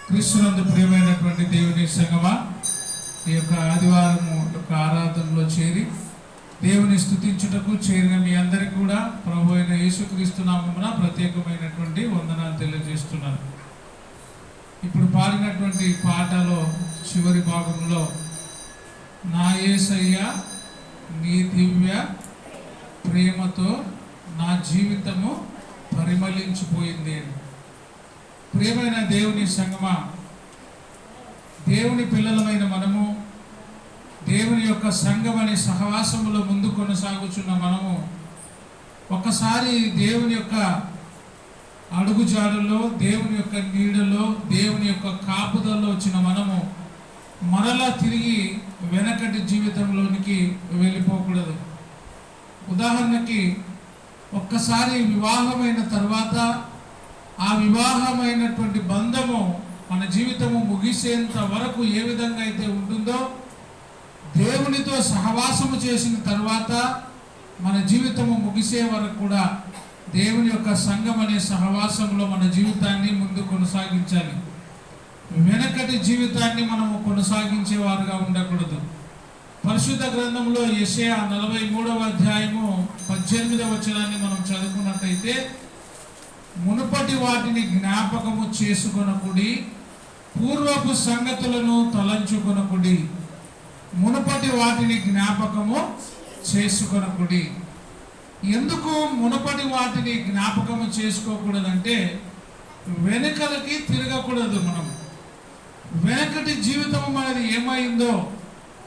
క్రీస్తునందు ప్రియమైనటువంటి దేవుని సంగమా, ఈ యొక్క ఆదివారం యొక్క ఆరాధనలో చేరి దేవుని స్తుతించుటకు చేరిన మీ అందరికీ కూడా ప్రభు అయిన యేసుక్రీస్తు నామమున ప్రత్యేకమైనటువంటి వందనాలు తెలియజేస్తున్నాను. ఇప్పుడు పాడినటువంటి పాటలో చివరి భాగంలో నా యేసయ్య నీ దివ్య ప్రేమతో నా జీవితము పరిమళించిపోయింది అని. ప్రియమైన దేవుని సంగమా, దేవుని పిల్లలమైన మనము దేవుని యొక్క సంఘం అనే సహవాసములో ముందు కొనసాగుచున్న మనము ఒకసారి దేవుని యొక్క అడుగుజాడల్లో, దేవుని యొక్క నీడలో, దేవుని యొక్క కాపుదల్లో వచ్చిన మనము మరలా తిరిగి వెనకటి జీవితంలోనికి వెళ్ళిపోకూడదు. ఉదాహరణకి ఒక్కసారి వివాహమైన తర్వాత ఆ వివాహమైనటువంటి బంధము మన జీవితము ముగిసేంత వరకు ఏ విధంగా అయితే ఉంటుందో, దేవునితో సహవాసము చేసిన తర్వాత మన జీవితము ముగిసే వరకు కూడా దేవుని యొక్క సంఘం అనే సహవాసంలో మన జీవితాన్ని ముందు కొనసాగించాలి. వెనకటి జీవితాన్ని మనము కొనసాగించేవారుగా ఉండకూడదు. పరిశుద్ధ గ్రంథంలో యెషయా 43వ అధ్యాయము 18వ వచనాన్ని మనం చదువుకున్నట్టయితే, మునుపటి వాటిని జ్ఞాపకము చేసుకొనకుడి, పూర్వపు సంగతులను తలంచుకొనకుడి. మునుపటి వాటిని జ్ఞాపకము చేసుకొనకుడి. ఎందుకు మునుపటి వాటిని జ్ఞాపకము చేసుకోకూడదంటే, వెనుకలకి తిరగకూడదు. మనం వెనకటి జీవితము మనది ఏమైందో,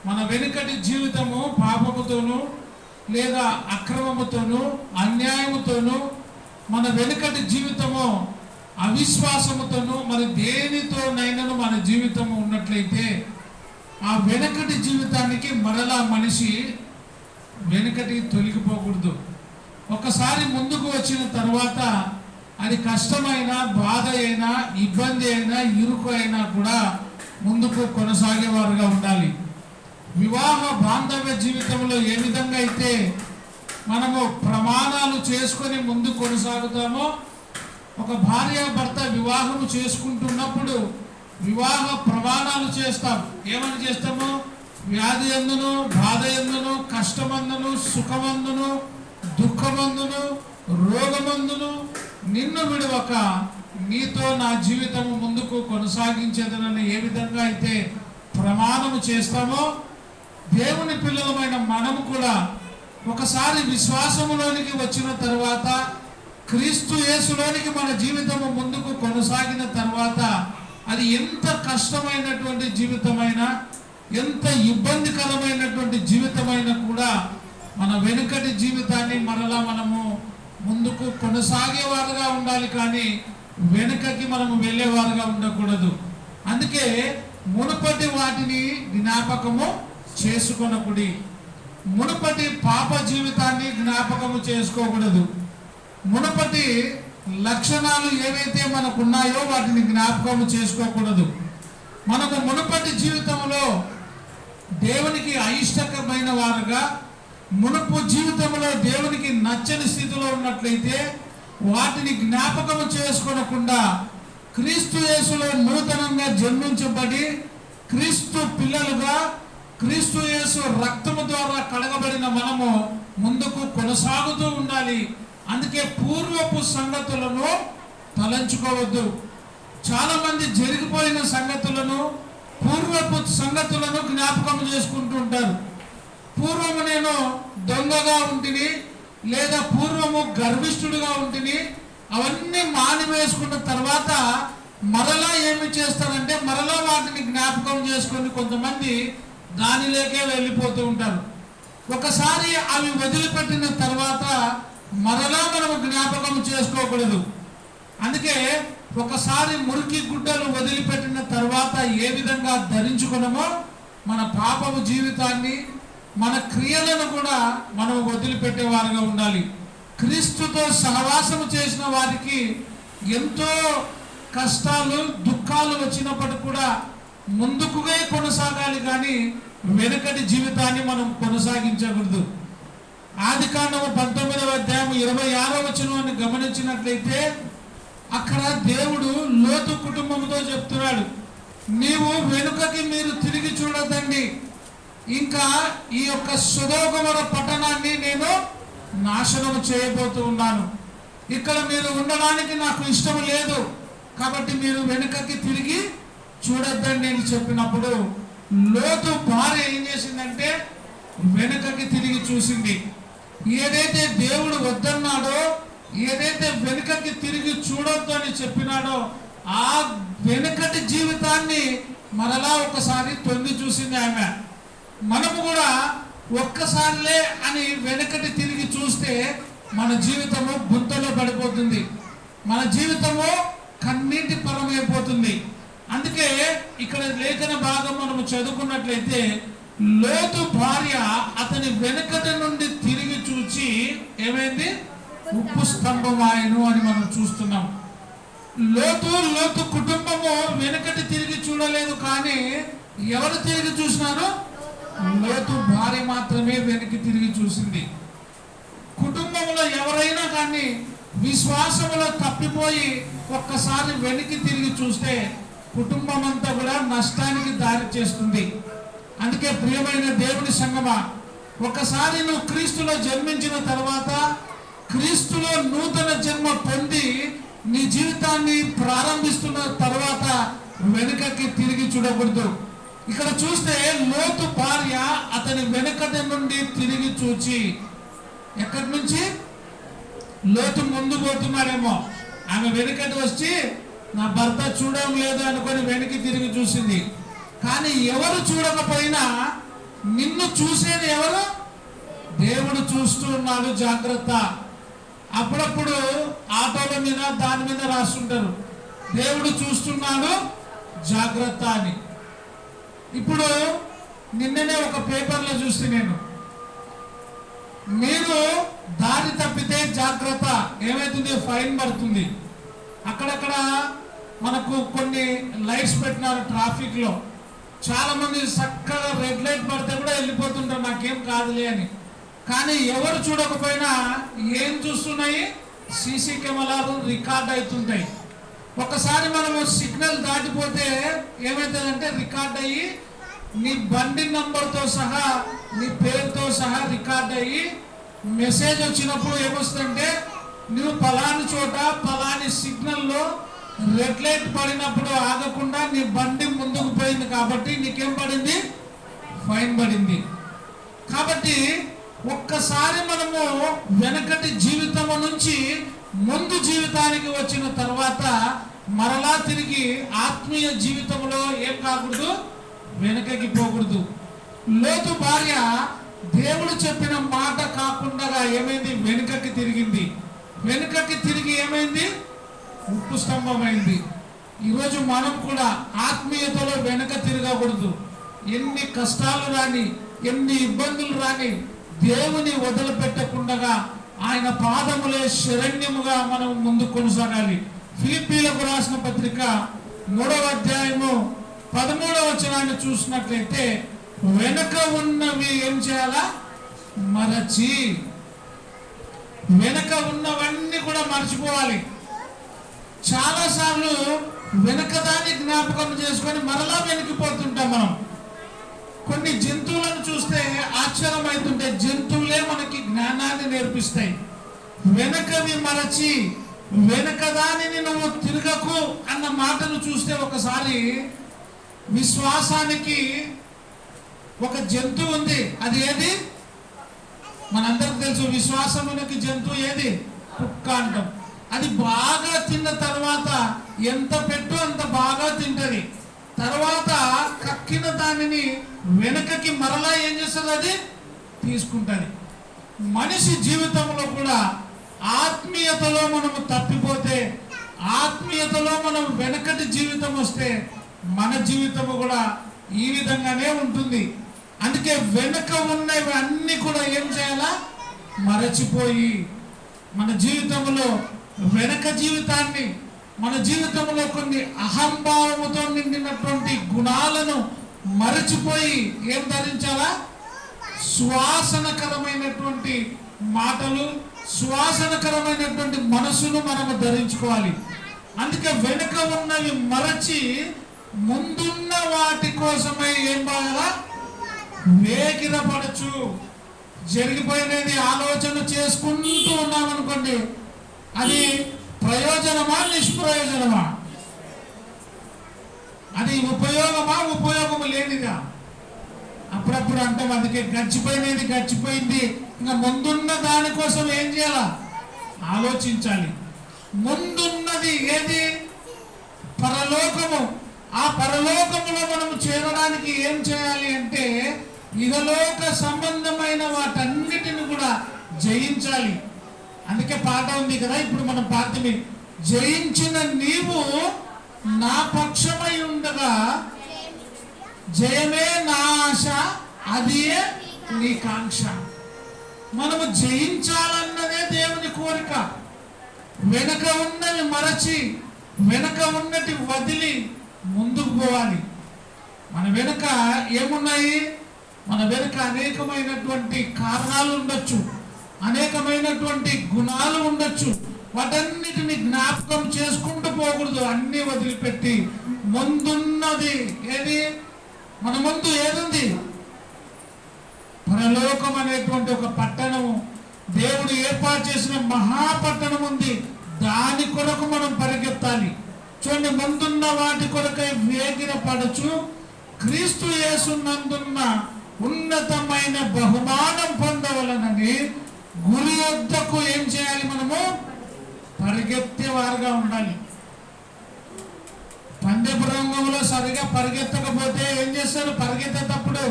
మన వెనుకటి జీవితము పాపముతోనూ లేదా అక్రమముతోనూ అన్యాయముతోనూ, మన వెనుకటి జీవితము అవిశ్వాసముతోనూ మరి దేనితోనైనాను మన జీవితము ఉన్నట్లయితే, ఆ వెనుకటి జీవితానికి మరలా మనిషి వెనుకటి తొలగిపోకూడదు. ఒకసారి ముందుకు వచ్చిన తర్వాత అది కష్టమైన, బాధ అయినా, ఇబ్బంది అయినా, ఇరుకు అయినా కూడా ముందుకు కొనసాగేవారుగా ఉండాలి. వివాహ బాంధవ్య జీవితంలో ఏ విధంగా అయితే మనము ప్రమాణాలు చేసుకొని ముందు కొనసాగుతామో, ఒక భార్య భర్త వివాహము చేసుకుంటున్నప్పుడు వివాహ ప్రమాణాలు చేస్తాం. ఏమని చేస్తాము? వ్యాధి ఎందును, బాధ ఎందును, కష్టమందును, సుఖమందును, దుఃఖమందును, రోగమందును నిన్ను విడవక నీతో నా జీవితము ముందుకు కొనసాగించేదనని ఏ విధంగా అయితే ప్రమాణము చేస్తామో, దేవుని పిల్లలమైన మనము కూడా ఒకసారి విశ్వాసములోనికి వచ్చిన తర్వాత, క్రీస్తు యేసులోనికి మన జీవితము ముందుకు కొనసాగిన తర్వాత, అది ఎంత కష్టమైనటువంటి జీవితమైనా, ఎంత ఇబ్బందికరమైనటువంటి జీవితమైనా కూడా మన వెనుకటి జీవితాన్ని మరలా మనము ముందుకు కొనసాగేవారుగా ఉండాలి, కానీ వెనుకకి మనము వెళ్ళేవారుగా ఉండకూడదు. అందుకే మునుపటి వాటిని జ్ఞాపకము చేసుకొనకుడి. మునుపటి పాప జీవితాన్ని జ్ఞాపకము చేసుకోకూడదు. మునుపటి లక్షణాలు ఏవైతే మనకు ఉన్నాయో వాటిని జ్ఞాపకము చేసుకోకూడదు. మనము మునుపటి జీవితంలో దేవునికి అయిష్టకమైన వారుగా, మునుపు జీవితంలో దేవునికి నచ్చని స్థితిలో ఉన్నట్లయితే వాటిని జ్ఞాపకము చేసుకోనకుండా క్రీస్తు యేసులో నూతనంగా జన్మించబడి క్రీస్తు పిల్లలుగా, క్రీస్తు యేసు రక్తము ద్వారా కడగబడిన మనము ముందుకు కొనసాగుతూ ఉండాలి. అందుకే పూర్వపు సంగతులను తలంచుకోవద్దు. చాలా మంది జరిగిపోయిన సంగతులను, పూర్వపు సంగతులను జ్ఞాపకం చేసుకుంటూ ఉంటారు. పూర్వము నేను దొంగగా ఉంటిని, లేదా పూర్వము గర్విష్ఠుడిగా ఉంటిని, అవన్నీ మానివేసుకున్న తర్వాత మరలా ఏమి చేస్తారంటే మరలా వాటిని జ్ఞాపకం చేసుకొని కొంతమంది దానిలోకే వెళ్ళిపోతూ ఉంటారు. ఒకసారి అవి వదిలిపెట్టిన తర్వాత మరలా మనము జ్ఞాపకం చేసుకోకూడదు. అందుకే ఒకసారి మురికి గుడ్డలు వదిలిపెట్టిన తర్వాత ఏ విధంగా ధరించుకున్నామో, మన పాపము జీవితాన్ని, మన క్రియలను కూడా మనం వదిలిపెట్టేవారుగా ఉండాలి. క్రీస్తుతో సహవాసము చేసిన వారికి ఎంతో కష్టాలు, దుఃఖాలు వచ్చినప్పటికీ కూడా ముందుకుగా కొనసాగాలి, కానీ వెనుకటి జీవితాన్ని మనం కొనసాగించకూడదు. ఆదికాండము 19వ అధ్యాయం 26వ వచనాన్ని గమనించినట్లయితే, అక్కడ దేవుడు లోతు కుటుంబంతో చెప్తున్నాడు, నీవు వెనుకకి మీరు తిరిగి చూడొద్దండి, ఇంకా ఈ యొక్క సొదొమ పట్టణాన్ని నేను నాశనం చేయబోతూ ఉన్నాను, ఇక్కడ మీరు ఉండడానికి నాకు ఇష్టం లేదు, కాబట్టి మీరు వెనుకకి తిరిగి చూడొద్దండి అని చెప్పినప్పుడు లోతు భార్య ఏం చేసిందంటే వెనుకకి తిరిగి చూసింది. ఏదైతే దేవుడు వద్దన్నాడో, ఏదైతే వెనుకకి తిరిగి చూడొద్దు అని చెప్పినాడో ఆ వెనుకటి జీవితాన్ని మరలా ఒకసారి తొంగి చూసింది ఆమె. మనము కూడా ఒక్కసారిలే అని వెనుకటి తిరిగి చూస్తే మన జీవితము గుంతలో పడిపోతుంది, మన జీవితము కన్నీటి పరమైపోతుంది. అందుకే ఇక్కడ లేఖన భాగం మనము చదువుకున్నట్లయితే లోతు భార్య అతని వెనుకటి నుండి తిరిగి చూచి ఏమైంది, ఉప్పు స్తంభమాయను అని మనం చూస్తున్నాం. లోతు కుటుంబము వెనుకటి తిరిగి చూడలేదు, కానీ ఎవరు తిరిగి చూసినారు? లోతు భార్య మాత్రమే వెనక్కి తిరిగి చూసింది. కుటుంబంలో ఎవరైనా కానీ విశ్వాసములో తప్పిపోయి ఒక్కసారి వెనక్కి తిరిగి చూస్తే కుటుంబం అంతా కూడా నష్టానికి దారి చేస్తుంది. అందుకే ప్రియమైన దేవుని సంగమా, ఒకసారి నువ్వు క్రీస్తులో జన్మించిన తర్వాత, క్రీస్తులో నూతన జన్మ పొంది నీ జీవితాన్ని ప్రారంభిస్తున్న తర్వాత వెనుకకి తిరిగి చూడకూడదు. ఇక్కడ చూస్తే లోతు భార్య అతని వెనుకటి నుండి తిరిగి చూచి, ఎక్కడి నుంచి? లోతు ముందు పోతున్నాడేమో, ఆమె వెనుకటి వచ్చి నా భర్త చూడడం లేదు అనుకొని వెనక్కి తిరిగి చూసింది. కానీ ఎవరు చూడకపోయినా నిన్ను చూసేది ఎవరు? దేవుడు చూస్తూ ఉన్నాడు, జాగ్రత్త. అప్పుడప్పుడు ఆటోల మీద దాని మీద రాస్తుంటారు, దేవుడు చూస్తున్నాడు జాగ్రత్త అని. ఇప్పుడు నిన్ననే ఒక పేపర్లో చూస్తే మీరు దారి తప్పితే జాగ్రత్త, ఏమైతుంది? ఫైన్ పడుతుంది. అక్కడక్కడ మనకు కొన్ని లైట్స్ పెట్టినారు ట్రాఫిక్ లో, చాలా మంది చక్కగా రెడ్ లైట్ పడితే కూడా వెళ్ళిపోతుంటారు, నాకేం కాదులే అని. కానీ ఎవరు చూడకపోయినా ఏం చూస్తున్నాయి? సీసీ కెమెరాలు రికార్డ్ అవుతుంటాయి. ఒకసారి మనము సిగ్నల్ దాటిపోతే ఏమవుతుందంటే రికార్డ్ అయ్యి నీ బండి నంబర్తో సహా నీ పేరుతో సహా రికార్డ్ అయ్యి మెసేజ్ వచ్చినప్పుడు ఏమొస్తుందంటే నువ్వు పలాని చోట పలాని సిగ్నల్లో రెడ్ లైట్ పడినప్పుడు ఆగకుండా నీ బండి ముందుకు పోయింది కాబట్టి నీకేం పడింది? ఫైన్ పడింది. కాబట్టి ఒక్కసారి మనము వెనకటి జీవితము నుంచి ముందు జీవితానికి వచ్చిన తర్వాత మరలా తిరిగి ఆత్మీయ జీవితంలో ఏం కాకూడదు? వెనకకి పోకూడదు. లోతు భార్య దేవుడు చెప్పిన మాట కాకుండా ఏమైంది? వెనుకకి తిరిగింది. వెనుకకి తిరిగి ఏమైంది? ఉప్పు స్తంభమైంది. ఈరోజు మనం కూడా ఆత్మీయతలో వెనుక తిరగకూడదు. ఎన్ని కష్టాలు రాని, ఎన్ని ఇబ్బందులు రాని దేవుని వదిలిపెట్టకుండా ఆయన పాదములే శరణ్యముగా మనం ముందు కొనసాగాలి. ఫిలిప్పీలకు రాసిన పత్రిక 3వ అధ్యాయము 13వ వచనాన్ని చూసినట్లయితే వెనుక ఉన్నవి ఏం చేయాలా? మరచి. వెనుక ఉన్నవన్నీ కూడా మర్చిపోవాలి. చాలాసార్లు వెనకదాన్ని జ్ఞాపకం చేసుకొని మరలా వెనక్కిపోతుంటాం మనం. కొన్ని జంతువులను చూస్తే ఆశ్చర్యం అవుతుంటే జంతువులే మనకి జ్ఞానాన్ని నేర్పిస్తాయి. వెనకవి మరచి వెనకదానిని నువ్వు తిరగకు అన్న మాటను చూస్తే ఒకసారి విశ్వాసానికి ఒక జంతువు ఉంది. అది ఏది? మనందరికి తెలుసు. విశ్వాసమునికి జంతువు ఏది? కుక్క అంటాం. అది బాగా తిన్న తర్వాత ఎంత పెట్టు అంత బాగా తింటది. తర్వాత కక్కిన దానిని వెనకకి మరలా ఏం చేస్తుంది? అది తీసుకుంటుంది. మనిషి జీవితంలో కూడా ఆత్మీయతలో మనము తప్పిపోతే, ఆత్మీయతలో మనం వెనకటి జీవితం వస్తే మన జీవితము కూడా ఈ విధంగానే ఉంటుంది. అందుకే వెనుక ఉన్నవి అన్ని కూడా ఏం చేయాలా? మరచిపోయి మన జీవితంలో వెనక జీవితాన్ని, మన జీవితంలో కొన్ని అహంభావముతో నిండినటువంటి గుణాలను మరచిపోయి ఏం ధరించాలా? సువాసనకరమైనటువంటి మాటలు, సువాసనకరమైనటువంటి మనసును మనము ధరించుకోవాలి. అందుకే వెనుక ఉన్నవి మరచి ముందున్న వాటి కోసమై ఏం బాగా వేగిరపడచ్చు. జరిగిపోయినది ఆలోచన చేసుకుంటూ ఉన్నామనుకోండి, అది ప్రయోజనమా నిష్ప్రయోజనమా? అది ఉపయోగమా ఉపయోగము లేనిదా? అప్పుడప్పుడు అంటాం, అందుకే గడిచిపోయినది గడిచిపోయింది, ఇంకా ముందున్న దానికోసం ఏం చేయాలా? ఆలోచించాలి. ముందున్నది ఏది? పరలోకము. ఆ పరలోకములో మనం చేరడానికి ఏం చేయాలి అంటే ఇహలోక సంబంధమైన వాటన్నిటిని కూడా జయించాలి. అందుకే పాట ఉంది కదా, ఇప్పుడు మనం పాఠమి, జయించిన నీవు నా పక్షమై ఉండగా జయమే నా ఆశ, అదియే నీ కాంక్ష. మనము జయించాలన్నదే దేవుని కోరిక. వెనక ఉన్నవి మరచి వెనక ఉన్నటి వదిలి ముందుకు పోవాలి. మన వెనుక ఏమున్నాయి? మన వెనుక అనేకమైనటువంటి కారణాలు ఉండొచ్చు, అనేకమైనటువంటి గుణాలు ఉండొచ్చు. వాటన్నిటిని జ్ఞాపకం చేసుకుంటూ పోకూడదు. అన్ని వదిలిపెట్టి ముందున్నది ఏది? మన ముందు ఏదుంది? పరలోకం అనేటువంటి ఒక పట్టణము, దేవుడు ఏర్పాటు చేసిన మహాపట్టణం ఉంది. దాని కొరకు మనం పరిగెత్తాలి. చూడండి, ముందున్న వాటి కొరకై వేగిర పడచ్చు, క్రీస్తు యేసునందున్న ఉన్నతమైన బహుమానం పొందవలనని గురి వద్దకు ఏం చేయాలి? మనము పరిగెత్తేవారుగా ఉండాలి. పందెపు రంగంలో సరిగా పరిగెత్తకపోతే ఏం చేస్తారు? పరిగెత్తేటప్పుడు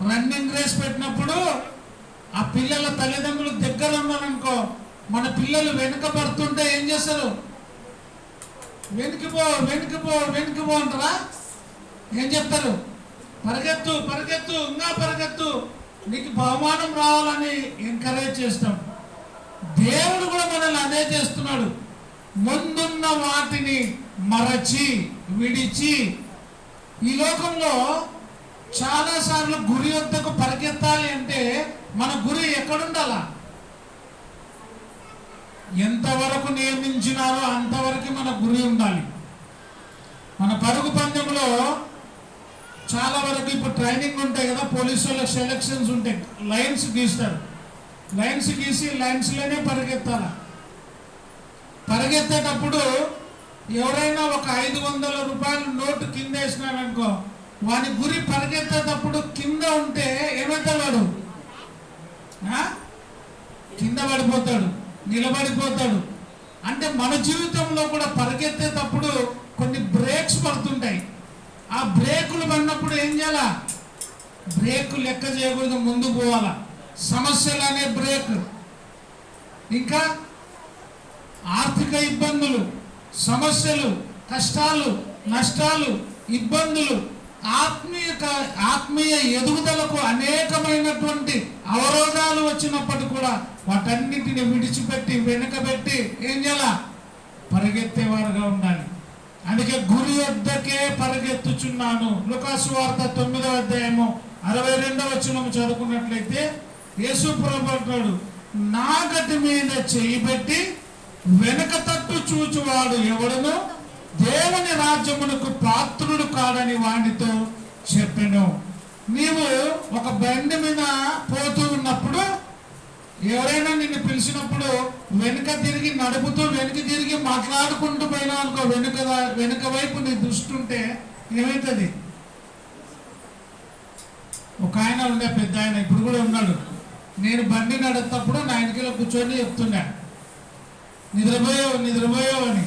రన్నింగ్ రేస్ పెట్టినప్పుడు ఆ పిల్లల తల్లిదండ్రులు దగ్గర ఉన్నారనుకో, మన పిల్లలు వెనుక పడుతుంటే ఏం చేస్తారు? వెనుకపో వెనుకపో వెనుకపో అంటారా? ఏం చెప్తారు? పరిగెత్తు పరిగెత్తు, ఇంకా పరిగెత్తు, నీకు బహుమానం రావాలని ఎంకరేజ్ చేస్తాం. దేవుడు కూడా మనల్ని అదే చేస్తున్నాడు. ముందున్న వాటిని మరచి విడిచి, ఈ లోకంలో చాలాసార్లు గురి వద్దకు పరిగెత్తాలి అంటే మన గురి ఎక్కడుండాలా? ఎంతవరకు నియమించినారో అంతవరకు మన గురి ఉండాలి. మన పరుగు పందెంలో చాలా వరకు ఇప్పుడు ట్రైనింగ్ ఉంటాయి కదా, పోలీసు వాళ్ళకి సెలక్షన్స్ ఉంటాయి, లైన్స్ గీస్తారు. లైన్స్ గీసి లైన్స్లోనే పరిగెత్తాలి. పరిగెత్తేటప్పుడు ఎవరైనా ఒక 500 రూపాయల నోటు కింద వేసినారనుకో, వాని గురి పరిగెత్తేటప్పుడు కింద ఉంటే ఏమవుతాడు? వాడు కింద పడిపోతాడు, నిలబడిపోతాడు. అంటే మన జీవితంలో కూడా పరిగెత్తేటప్పుడు కొన్ని బ్రేక్స్ పడుతుంటాయి. ఆ బ్రేకులు పడినప్పుడు ఏం చేయాలా? బ్రేక్ లెక్క చేయకూడదు, ముందు పోవాలా. సమస్యలు అనే బ్రేక్, ఇంకా ఆర్థిక ఇబ్బందులు, సమస్యలు, కష్టాలు, నష్టాలు, ఇబ్బందులు, ఆత్మీయ ఎదుగుదలకు అనేకమైనటువంటి అవరోధాలు వచ్చినప్పటికీ కూడా వాటన్నిటిని విడిచిపెట్టి వెనుకబెట్టి ఏం చేయాలా? పరిగెత్తేవారుగా ఉండాలి. అందుకే గురి వద్దకే పరిగెత్తుచున్నాను. లూకాసు వార్త 9వ అధ్యాయము 62వ వచనం చదువుకున్నట్లయితే యేసు ప్రభువు అంటాడు, నా గట్టి మీద చేయి పెట్టి వెనక తట్టు చూచువాడు ఎవడను దేవుని రాజ్యమునకు పాత్రుడు కాడని వాడితో చెప్పెను. నీవు ఒక బండి మీద పోతూ ఉన్నప్పుడు ఎవరైనా నిన్ను పిలిచినప్పుడు వెనుక తిరిగి నడుపుతూ వెనుక తిరిగి మాట్లాడుకుంటూ పోయినా అనుకో, వెనుక వైపు నీ దృష్టి ఉంటే ఏమవుతుంది? ఒక ఆయన ఉండే, పెద్ద ఆయన, ఇప్పుడు కూడా ఉన్నాడు. నేను బండి నడుపుతప్పుడు నా వెనకలో కూర్చొని చెప్తున్నా, నిద్రపోయావు అని.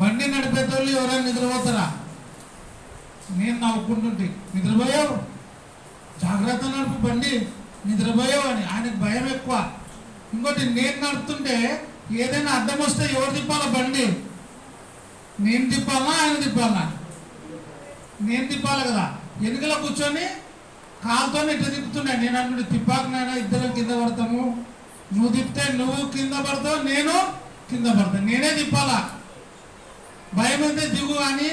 బండి నడిపేటోళ్ళు ఎవరైనా నిద్రపోతారా? నేను నవ్వుకుంటుంటే, నిద్రపోయావు, జాగ్రత్త నడుపు బండి, నిద్రపోయావు అని. ఆయనకు భయం ఎక్కువ. ఇంకోటి, నేను నడుపుతుంటే ఏదైనా అడ్డం వస్తే ఎవరు తిప్పాలా బండి? నేను తిప్పాలా ఆయన తిప్పాలా? నేను తిప్పాలి కదా. వెనుకలో కూర్చొని కాలుతోనే ఇట్లా తిప్పుతున్నా. నేను అన్నట్టు తిప్పాకనైనా ఇద్దరం కింద పడతాము, నువ్వు తిప్పితే నువ్వు కింద పడతావు, నేను కింద పడతాను, నేనే తిప్పాలా. భయం అయితే దిగు అని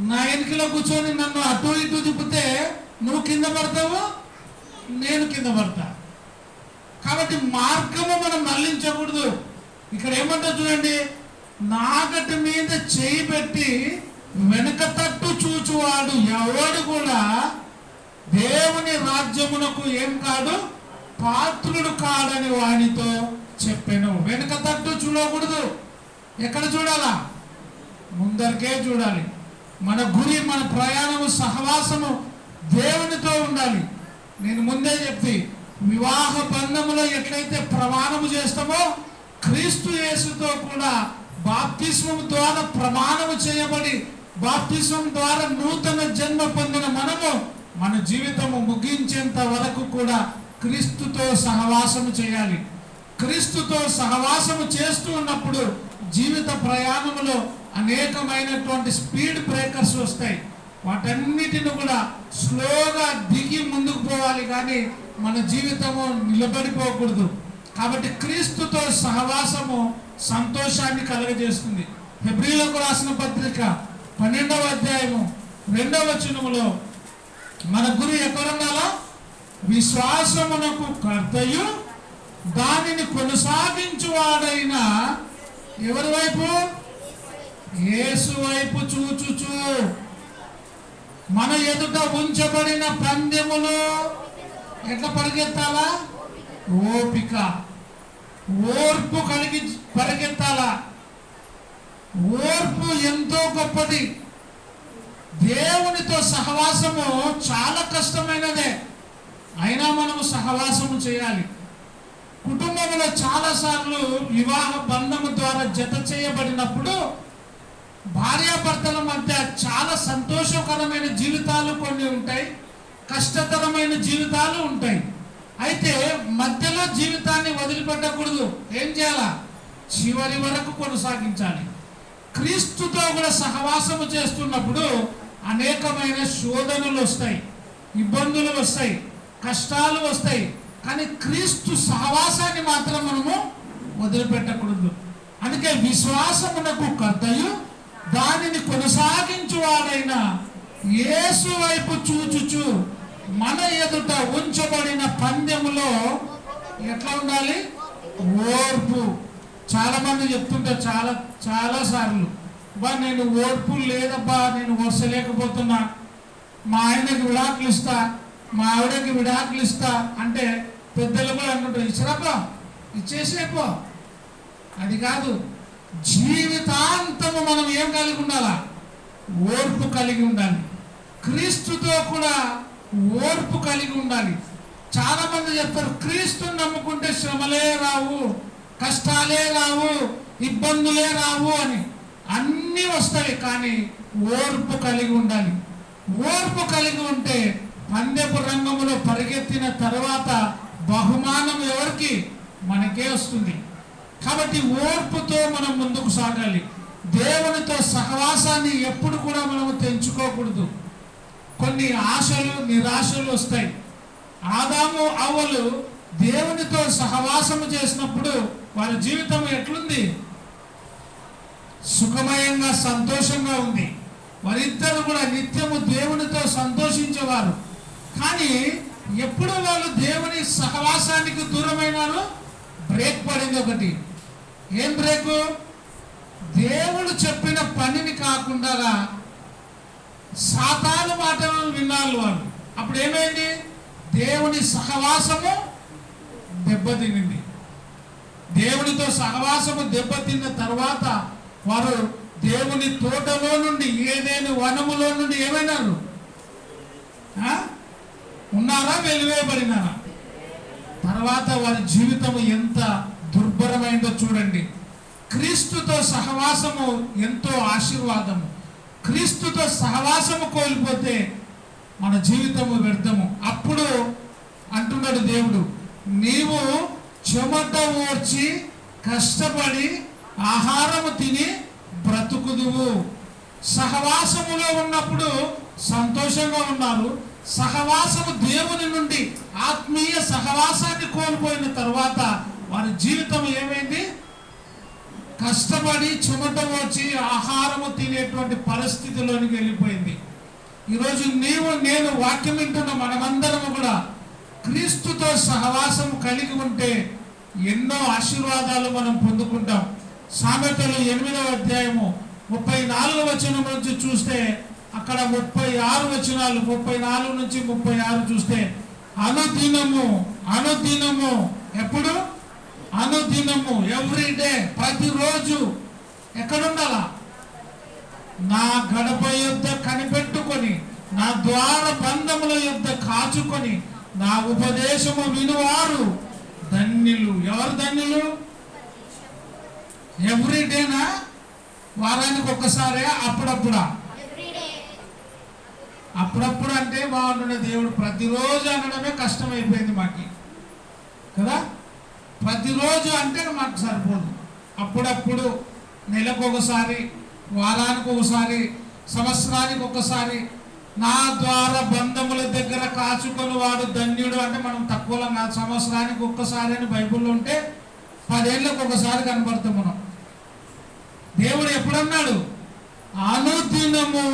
నా వెనుకలో కూర్చొని నన్ను అటు ఇటు తిప్పితే నువ్వు కింద పడతావు, నేను కింద పడతా. కాబట్టి మార్గము మనం మళ్ళించకూడదు. ఇక్కడ ఏమంటారు చూడండి, నాగటి మీద చేయి పెట్టి వెనుక తట్టు చూచువాడు ఎవడు కూడా దేవుని రాజ్యమునకు ఏం కాడు, పాత్రుడు కాడని వానితో చెప్పాను. వెనుక తట్టు చూడకూడదు. ఎక్కడ చూడాలా? ముందరికే చూడాలి. మన గురి, మన ప్రయాణము, సహవాసము దేవునితో ఉండాలి. నేను ముందే చెప్తే, వివాహ బంధములో ఎట్లయితే ప్రమాణము చేస్తామో క్రీస్తు యేసుతో కూడా బాప్తిస్మం ద్వారా ప్రమాణము చేయబడి బాప్తిస్మం ద్వారా నూతన జన్మ పొందిన మనము మన జీవితము ముగించేంత వరకు కూడా క్రీస్తుతో సహవాసము చేయాలి. క్రీస్తుతో సహవాసము చేస్తూ ఉన్నప్పుడు జీవిత ప్రయాణంలో అనేకమైనటువంటి స్పీడ్ బ్రేకర్స్ వస్తాయి. వాటన్నిటిని కూడా స్లోగా దిగి ముందుకు పోవాలి, కానీ మన జీవితము నిలబడిపోకూడదు. కాబట్టి క్రీస్తుతో సహవాసము సంతోషాన్ని కలుగజేస్తుంది. హెబ్రీయులకు రాసిన పత్రిక 12వ అధ్యాయము 2వ వచనములో మన గురి ఎక్కడ ఉండాలో, విశ్వాసమునకు కర్తయు దానిని కొనసాగించువాడైన ఎవరి వైపు? యేసు వైపు చూచుచు మన ఎదుట ఉంచబడిన పందెములు ఎట్లా పరిగెత్తాలా? ఓపిక, ఓర్పు కలిగి పరిగెత్తాలా. ఓర్పు ఎంతో గొప్పది. దేవునితో సహవాసము చాలా కష్టమైనదే, అయినా మనము సహవాసము చేయాలి. కుటుంబంలో చాలాసార్లు వివాహ బంధము ద్వారా జత చేయబడినప్పుడు భార్యాభర్తల మధ్య చాలా సంతోషకరమైన జీవితాలు కొన్ని ఉంటాయి, కష్టతరమైన జీవితాలు ఉంటాయి. అయితే మధ్యలో జీవితాన్ని వదిలిపెట్టకూడదు. ఏం చేయాలా? చివరి వరకు కొనసాగించాలి. క్రీస్తుతో కూడా సహవాసము చేస్తున్నప్పుడు అనేకమైన శోధనలు వస్తాయి, ఇబ్బందులు వస్తాయి, కష్టాలు వస్తాయి. కానీ క్రీస్తు సహవాసాన్ని మాత్రం మనము వదిలిపెట్టకూడదు. అందుకే విశ్వాసమునకు కర్తయు దానిని కొనసాగించువాడైన యేసు వైపు చూచుచు మన ఎదుట ఉంచబడిన పందెములో ఎట్లా ఉండాలి? ఓర్పు. చాలా మంది చెప్తుంటారు చాలా సార్లు, బా నేను ఓర్పు లేదబ్బా, నేను ఓర్చలేకపోతున్నా, మా ఆయనకి విడాకులు ఇస్తా, మా ఆవిడకి విడాకులు ఇస్తా అంటే పెద్దలు కూడా అంటుంటారు, ఇచ్చిరాపో, ఇచ్చేసేపో. అది కాదు. జీవితాంతము మనం ఏం కలిగి ఉండాలా? ఓర్పు కలిగి ఉండాలి. క్రీస్తుతో కూడా ఓర్పు కలిగి ఉండాలి. చాలా మంది చెప్తారు, క్రీస్తుని నమ్ముకుంటే శ్రమలే రావు, కష్టాలే రావు, ఇబ్బందులే రావు అని. అన్నీ వస్తాయి, కానీ ఓర్పు కలిగి ఉండాలి. ఓర్పు కలిగి ఉంటే పందెపు రంగంలో పరిగెత్తిన తర్వాత బహుమానం ఎవరికి? మనకే వస్తుంది. కాబట్టి ఓర్పుతో మనం ముందుకు సాగాలి. దేవునితో సహవాసాన్ని ఎప్పుడు కూడా మనము తెంచుకోకూడదు. కొన్ని ఆశలు, నిరాశలు వస్తాయి. ఆదాము అవ్వలు దేవునితో సహవాసము చేసినప్పుడు వారి జీవితం ఎట్లుంది? సుఖమయంగా, సంతోషంగా ఉంది. వారిద్దరు కూడా నిత్యము దేవునితో సంతోషించేవారు. కానీ ఎప్పుడు వాళ్ళు దేవుని సహవాసానికి దూరమైనారో బ్రేక్ పడింది. ఒకటి ఏం బ్రేకు? దేవుడు చెప్పిన పనిని కాకుండా సాతాను మాటలను విన్నారు వాళ్ళు. అప్పుడు ఏమైంది? దేవుని సహవాసము దెబ్బతినింది. దేవునితో సహవాసము దెబ్బతిన్న తర్వాత వారు దేవుని తోటలో నుండి, ఏదైనా వనములో నుండి ఏమైనారు? ఉన్నారా? వెలివేయబడినారా? తర్వాత వారి జీవితం ఎంత దుర్భరమైందో చూడండి. క్రీస్తుతో సహవాసము ఎంతో ఆశీర్వాదము. క్రీస్తుతో సహవాసము కోల్పోతే మన జీవితము వ్యర్థము. అప్పుడు అంటున్నాడు దేవుడు, నీవు చెమట ఓర్చి కష్టపడి ఆహారము తిని బ్రతుకుదువు. సహవాసములో ఉన్నప్పుడు సంతోషంగా ఉన్నారు. సహవాసము దేవుని నుండి ఆత్మీయ సహవాసాన్ని కోల్పోయిన తర్వాత వారి జీవితం ఏమైంది? కష్టపడి చెమట వచ్చి ఆహారము తినేటువంటి పరిస్థితిలోనికి వెళ్ళిపోయింది. ఈరోజు నీవు నేను వాక్యం వింటున్న మనమందరము కూడా క్రీస్తుతో సహవాసము కలిగి ఉంటే ఎన్నో ఆశీర్వాదాలు మనం పొందుకుంటాం. సామెతలు 8వ అధ్యాయము 34వ వచనం నుంచి చూస్తే అక్కడ 36 వచనాలు, 34 నుంచి 36 చూస్తే అనుదినము అనుదినము, ఎప్పుడు అనుదినము, ఎవ్రీడే, ప్రతిరోజు ఎక్కడుండాలా? నా గడప యొద్ద కనిపెట్టుకొని, నా ద్వార బంధముల యొద్ద కాచుకొని, నా ఉపదేశము వినువారు ధన్యులు. ఎవరు ధన్యులు? ఎవ్రీడేనా? వారానికి ఒక్కసారే? అప్పుడప్పుడా? అప్పుడప్పుడు అంటే బాగుంటుండే. దేవుడు ప్రతిరోజు అనడమే కష్టమైపోయింది మాకి కదా. ప్రతిరోజు అంటే మాకు సరిపోదు. అప్పుడప్పుడు, నెలకు ఒకసారి, వారానికి ఒకసారి, సంవత్సరానికి ఒకసారి, నా ద్వారా బంధముల దగ్గర కాచుకొని వాడు ధన్యుడు అంటే మనం తక్కువలో నా సంవత్సరానికి ఒక్కసారి అని బైబిల్లో ఉంటే 10 ఏళ్ళకు ఒకసారి కనబడతాం మనం. దేవుడు ఎప్పుడన్నాడు? అనుదినము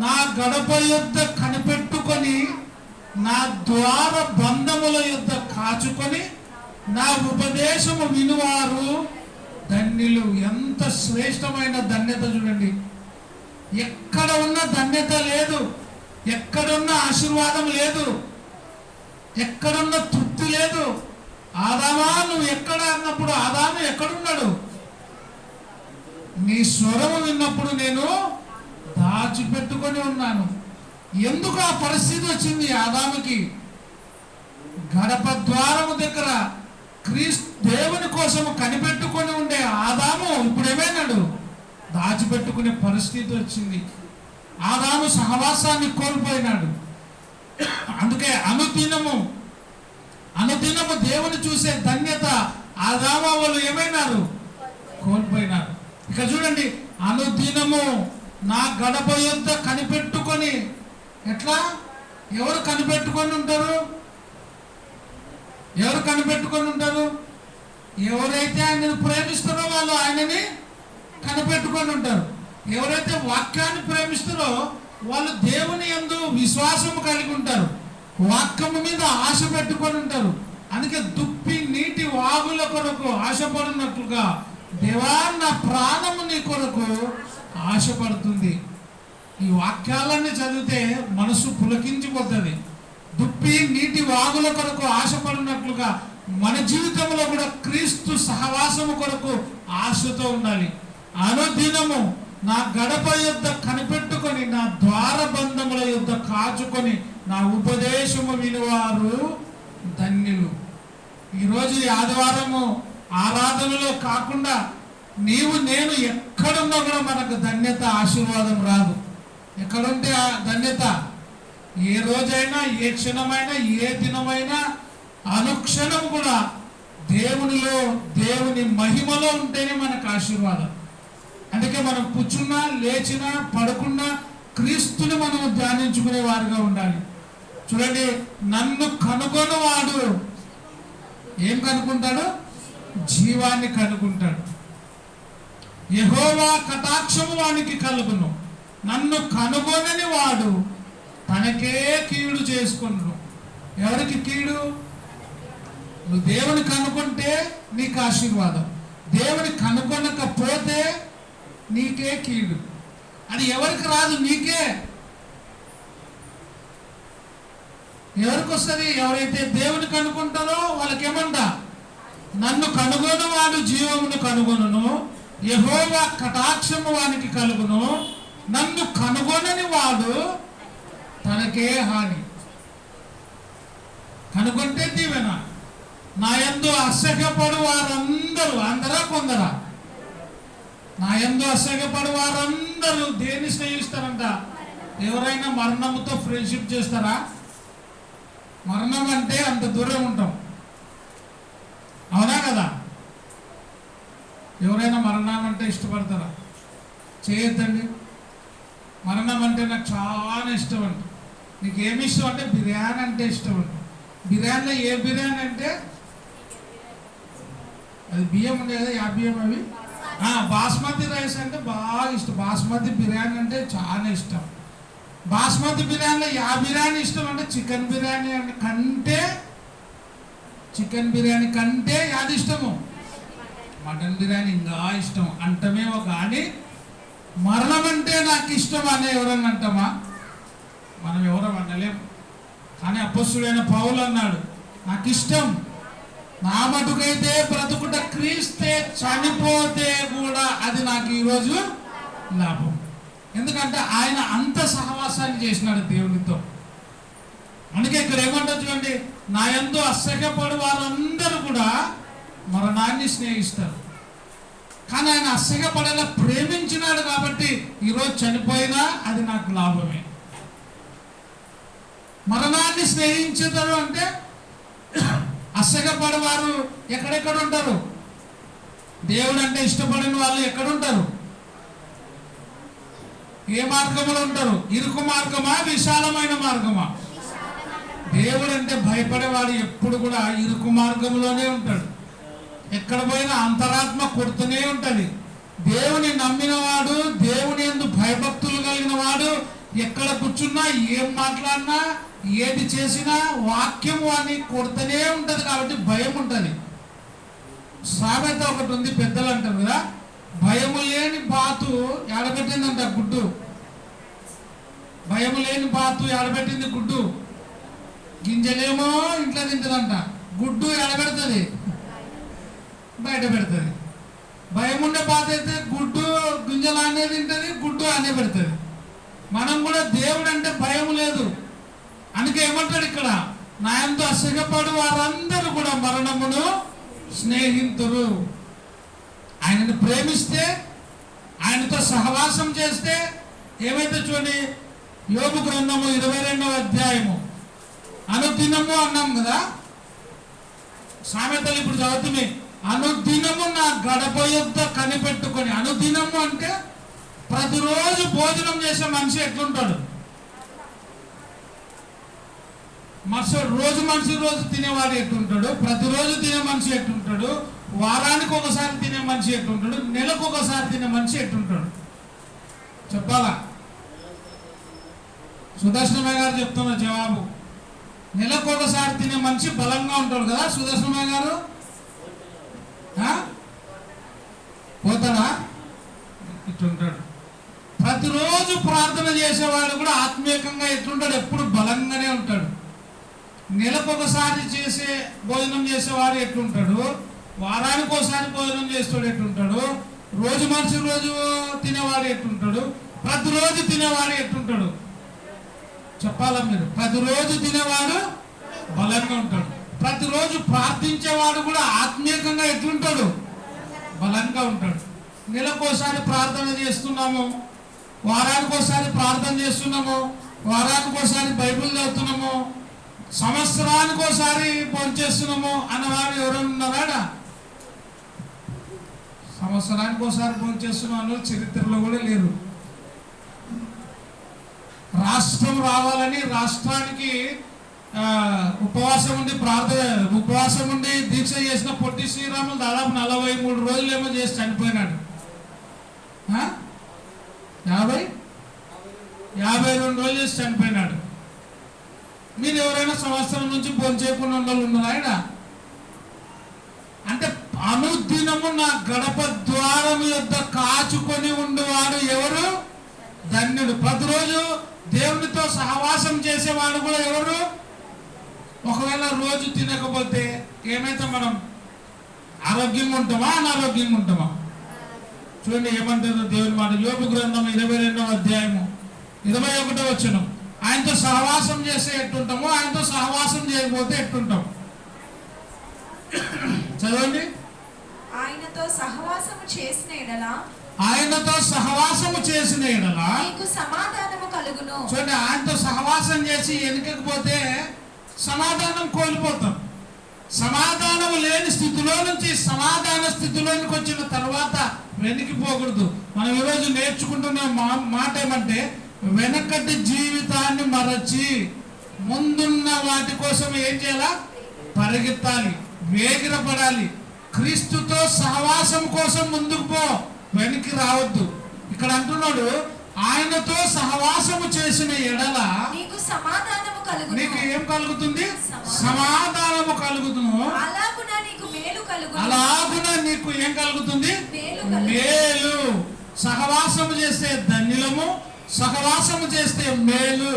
నా గడప యొద్ద కనిపెట్టుకొని, నా ద్వార బంధముల యొద్ద కాచుకొని, నా ఉపదేశము వినువారు ధన్యులు. ఎంత శ్రేష్టమైన ధన్యత చూడండి. ఎక్కడ ఉన్న ధన్యత లేదు, ఎక్కడున్న ఆశీర్వాదం లేదు, ఎక్కడున్న తృప్తి లేదు. ఆదామా నువ్వు ఎక్కడ అన్నప్పుడు ఆదాము ఎక్కడున్నాడు? నీ స్వరము విన్నప్పుడు నేను దాచిపెట్టుకొని ఉన్నాను. ఎందుకు ఆ పరిస్థితి వచ్చింది ఆదాముకి? గడప ద్వారము దగ్గర దేవుని కోసము కనిపెట్టుకొని ఉండే ఆదాము ఇప్పుడు ఏమైనాడు? దాచిపెట్టుకునే పరిస్థితి వచ్చింది. ఆదాము సహవాసాన్ని కోల్పోయినాడు. అందుకే అనుదినము అనుదినము దేవుని చూసే ధన్యత ఆదాము వాళ్ళు ఏమైనారు? కోల్పోయినారు. ఇక చూడండి, అనుదినము నా గడప యొద్ద కనిపెట్టుకొని. ఎట్లా? ఎవరు కనిపెట్టుకొని ఉంటారు? ఎవరు కనిపెట్టుకొని ఉంటారు? ఎవరైతే ఆయనను ప్రేమిస్తారో వాళ్ళు ఆయనని కనిపెట్టుకొని ఉంటారు. ఎవరైతే వాక్యాన్ని ప్రేమిస్తారో వాళ్ళు దేవుని యందు విశ్వాసము కలిగి ఉంటారు, వాక్యము మీద ఆశ పెట్టుకొని ఉంటారు. అందుకే దుప్పి నీటి వాగుల కొరకు ఆశపడినట్లుగా దేవా నా ప్రాణము నీ కొరకు ఆశపడుతుంది. ఈ వాక్యాలన్నీ చదివితే మనసు పులకించిపోతుంది. దుప్పి నీటి వాగుల కొరకు ఆశపడినట్లుగా మన జీవితంలో కూడా క్రీస్తు సహవాసము కొరకు ఆశతో ఉండాలి. అనుదినము నా గడప యొద్ద కనిపెట్టుకొని, నా ద్వార బంధముల యొద్ద కాచుకొని, నా ఉపదేశము వినువారు ధన్యులు. ఈరోజు ఈ ఆదివారము ఆరాధనలో కాకుండా నీవు నేను ఎక్కడున్నా కూడా మనకు ధన్యత, ఆశీర్వాదం రాదు. ఎక్కడుంటే ఆ ధన్యత? ఏ రోజైనా, ఏ క్షణమైనా, ఏ దినమైనా, అనుక్షణం కూడా దేవునిలో, దేవుని మహిమలో ఉంటేనే మనకు ఆశీర్వాదం. అందుకే మనం కూర్చున్నా, లేచినా, పడుకున్నా క్రీస్తుని మనం ధ్యానించుకునే వారుగా ఉండాలి. చూడండి, నన్ను కనుగొనవాడు ఏం కనుక్కుంటాడు? జీవాన్ని కనుక్కుంటాడు. యెహోవా కటాక్షము వానికి కలుగును. నన్ను కనుగొనని వాడు తనకే కీడు చేసుకును. ఎవరికి కీడు? నువ్వు దేవుని కనుక్కుంటే నీకు ఆశీర్వాదం, దేవుని కనుక్కొనకపోతే నీకే కీడు. అది ఎవరికి రాదు? నీకే. ఎవరికి వస్తుంది? ఎవరైతే దేవుని కనుక్కుంటారో వాళ్ళకేమంట? నన్ను కనుగొను వాడు జీవమును కనుగొనును, యెహోవా కటాక్షము వానికి కలుగును. నన్ను కనుగొనని వాడు తనకే హాని. కనుగొంటే దీవెన. నా యందు అసహ్యపడు వారందరూ, అందరా కొందరా? నా యందు అసహ్యపడు వారందరూ దేన్ని స్నేహిస్తారంట? ఎవరైనా మరణముతో ఫ్రెండ్షిప్ చేస్తారా? మరణం అంటే అంత దూరం ఉంటాం, అవునా కదా? ఎవరైనా మరణం అంటే ఇష్టపడతారా? చేయొద్దండి. మరణం అంటే నాకు చాలా ఇష్టం అండి. నీకు ఏమి ఇష్టం అంటే బిర్యానీ అంటే ఇష్టం అండి. బిర్యానీలో ఏ బిర్యానీ అంటే అది బియ్యం ఉండే కదా, యా బియ్యం అవి? బాస్మతి రైస్ అంటే బాగా ఇష్టం. బాస్మతి బిర్యానీ అంటే చాలా ఇష్టం. బాస్మతి బిర్యానీలో యా బిర్యానీ ఇష్టం అంటే చికెన్ బిర్యానీ కంటే, చికెన్ బిర్యానీ కంటే యాది ఇష్టము? మటన్ బిర్యానీ ఇంకా ఇష్టం అంటమేమో కానీ మరణం అంటే నాకు ఇష్టం అని ఎవరన్నా అంటామా? మనం ఎవరం అనలేం. కానీ అపొస్తలుడైన పౌలు అన్నాడు, నాకు ఇష్టం, నా మటుకైతే బ్రతుకుట క్రీస్తే, చనిపోతే కూడా అది నాకు ఈరోజు లాభం. ఎందుకంటే ఆయన అంత సహవాసాన్ని చేసినాడు దేవునితో. అందుకే ఇక్కడ ఏమంటారు చూడండి, నా యందు అసహ్యపడు వారందరూ కూడా మరణాన్ని స్నేహిస్తారు. కానీ ఆయన అసహ్యపడేలా ప్రేమించినాడు కాబట్టి ఈరోజు చనిపోయినా అది నాకు లాభమే. మరణాన్ని స్నేహించుతారు అంటే అసహ్యపడే వారు ఎక్కడెక్కడ ఉంటారు? దేవుడు అంటే ఇష్టపడిన వాళ్ళు ఎక్కడుంటారు? ఏ మార్గంలో ఉంటారు? ఇరుకు మార్గమా, విశాలమైన మార్గమా? దేవుడు అంటే భయపడేవాడు ఎప్పుడు కూడా ఇరుకు మార్గంలోనే ఉంటాడు. ఎక్కడ పోయినా అంతరాత్మ కొడుతూనే ఉంటది. దేవుని నమ్మినవాడు, దేవుని యందు భయభక్తులు కలిగిన వాడు ఎక్కడ కూర్చున్నా, ఏం మాట్లాడినా, ఏది చేసినా వాక్యం వాడిని కొడుతూనే ఉంటది. కాబట్టి భయం ఉంటది. సామెత ఒకటి ఉంది, పెద్దలు అంటారు కదా, భయము లేని బాతు ఎడబెట్టిందంట గుడ్డు. భయము లేని బాతు ఎడబెట్టింది గుడ్డు. గింజలేమో ఇంట్లో తింటుందంట, గుడ్డు ఎడబెడుతుంది, బయట పెడుతుంది. భయం ఉండే బాధ అయితే గుడ్డు గింజలు అనే తింటుంది, గుడ్డు అనే పెడుతుంది. మనం కూడా దేవుడు అంటే భయం లేదు. అందుకే ఏమంటాడు ఇక్కడ, నా యందు అసహ్యపడు వారందరూ కూడా మరణమును స్నేహితురు. ఆయనను ప్రేమిస్తే, ఆయనతో సహవాసం చేస్తే ఏమైతే చూడండి, యోబు గ్రంథము 22వ అధ్యాయము అనుదినము అన్నాం కదా, సామెతలు ఇప్పుడు చదువుతుంది. అనుదినము నా గడప యొద్ద కనిపెట్టుకొని, అనుదినము అంటే ప్రతిరోజు భోజనం చేసే మనిషి ఎట్లుంటాడు? రోజు తినేవాడు ఎట్లుంటాడు? ప్రతిరోజు తినే మనిషి ఎట్లుంటాడు? వారానికి ఒకసారి తినే మనిషి ఎట్లుంటాడు? నెలకు ఒకసారి తినే మనిషి ఎట్లుంటాడు? చెప్పాలా? సుదర్శనమయ్య గారు చెప్తున్న జవాబు, నెలకు ఒకసారి తినే మనిషి బలంగా ఉంటాడు కదా. సుదర్శనమయ్య గారు పోతాడా? ఇట్లుంటాడు. ప్రతిరోజు ప్రార్థన చేసేవాడు కూడా ఆత్మీయంగా ఎట్లుంటాడు? ఎప్పుడు బలంగానే ఉంటాడు. నెలకు ఒకసారి చేసే భోజనం చేసేవాడు ఎట్లుంటాడు? వారానికి ఒకసారి భోజనం చేస్తాడు ఎట్లుంటాడు? రోజు తినేవాడు ఎట్లుంటాడు? ప్రతిరోజు తినేవాడు ఎట్లుంటాడు? చెప్పాలా మీరు? ప్రతిరోజు తినేవాడు బలంగా ఉంటాడు. ప్రతిరోజు ప్రార్థించేవాడు కూడా ఆత్మీయంగా ఎట్లుంటాడు? బలంగా ఉంటాడు. నెలకోసారి ప్రార్థన చేస్తున్నాము, వారానికి ఒకసారి ప్రార్థన చేస్తున్నాము, వారానికి ఒకసారి బైబిల్ చదువుతున్నాము, సంవత్సరానికి ఒకసారి భోంచేస్తున్నాము అన్నవాడు ఎవరైనా ఉన్నారా? సంవత్సరానికి ఒకసారి భోంచేస్తున్నాం అన్న చరిత్రలో కూడా లేరు. రాష్ట్రం రావాలని రాష్ట్రానికి ఉపవాసం ఉండి దీక్ష చేసిన పొట్టి శ్రీరాములు దాదాపు 43 రోజులు ఏమో చేసి చనిపోయినాడు. 52 రోజులు చేసి చనిపోయినాడు. మీరు ఎవరైనా సంవత్సరం నుంచి భోంచేయకుండా ఉన్నారా? ఆయన అంటే అనుదినము నా గడప ద్వారం యొద్ద కాచుకొని ఉండేవాడు ఎవరు? ధన్యుడు. ప్రతిరోజు దేవునితో సహవాసం చేసేవాడు కూడా ఎవరు? ఒకవేళ రోజు తినకపోతే ఏమైతే మనం ఆరోగ్యంగా ఉంటామా, అనారోగ్యంగా ఉంటామా? చూడండి ఏమంటారు దేవుని మాట. యోబు గ్రంథం 22వ అధ్యాయము 21వ వచనం. ఆయనతో సహవాసం చేస్తే ఎట్టుంటామో, ఆయనతో సహవాసం చేయకపోతే ఎట్టుంటాం? చదవండి. ఆయనతో సహవాసము చేసిన ఎడల నీకు సమాధానము కలుగును. చూడండి, ఆయనతో సహవాసం చేసి వెనుకపోతే సమాధానం కోల్పోతాం. సమాధానం లేని స్థితిలో నుంచి సమాధాన స్థితిలోనికి వచ్చిన తర్వాత వెనక్కిపోకూడదు. మనం ఈరోజు నేర్చుకుంటున్న మాట ఏమంటే, వెనకటి జీవితాన్ని మరచి ముందున్న వాటి కోసం ఏం చేయాలా? పరిగెత్తాలి, వేగిరపడాలి. క్రీస్తుతో సహవాసం కోసం ముందుకు పో, వెనక్కి రావద్దు. ఇక్కడ అంటున్నాడు, ఆయనతో సహవాసము చేసిన ఎడల నీకు సమాధానము కలుగును. నీకు ఏం కలుగుతుంది? సమాధానము కలుగుతును. అలాగున నీకు మేలు కలుగును. అలాగున నీకు ఏం కలుగుతుంది? మేలు. సహవాసము చేస్తే ధన్యులము, సహవాసము చేస్తే మేలు.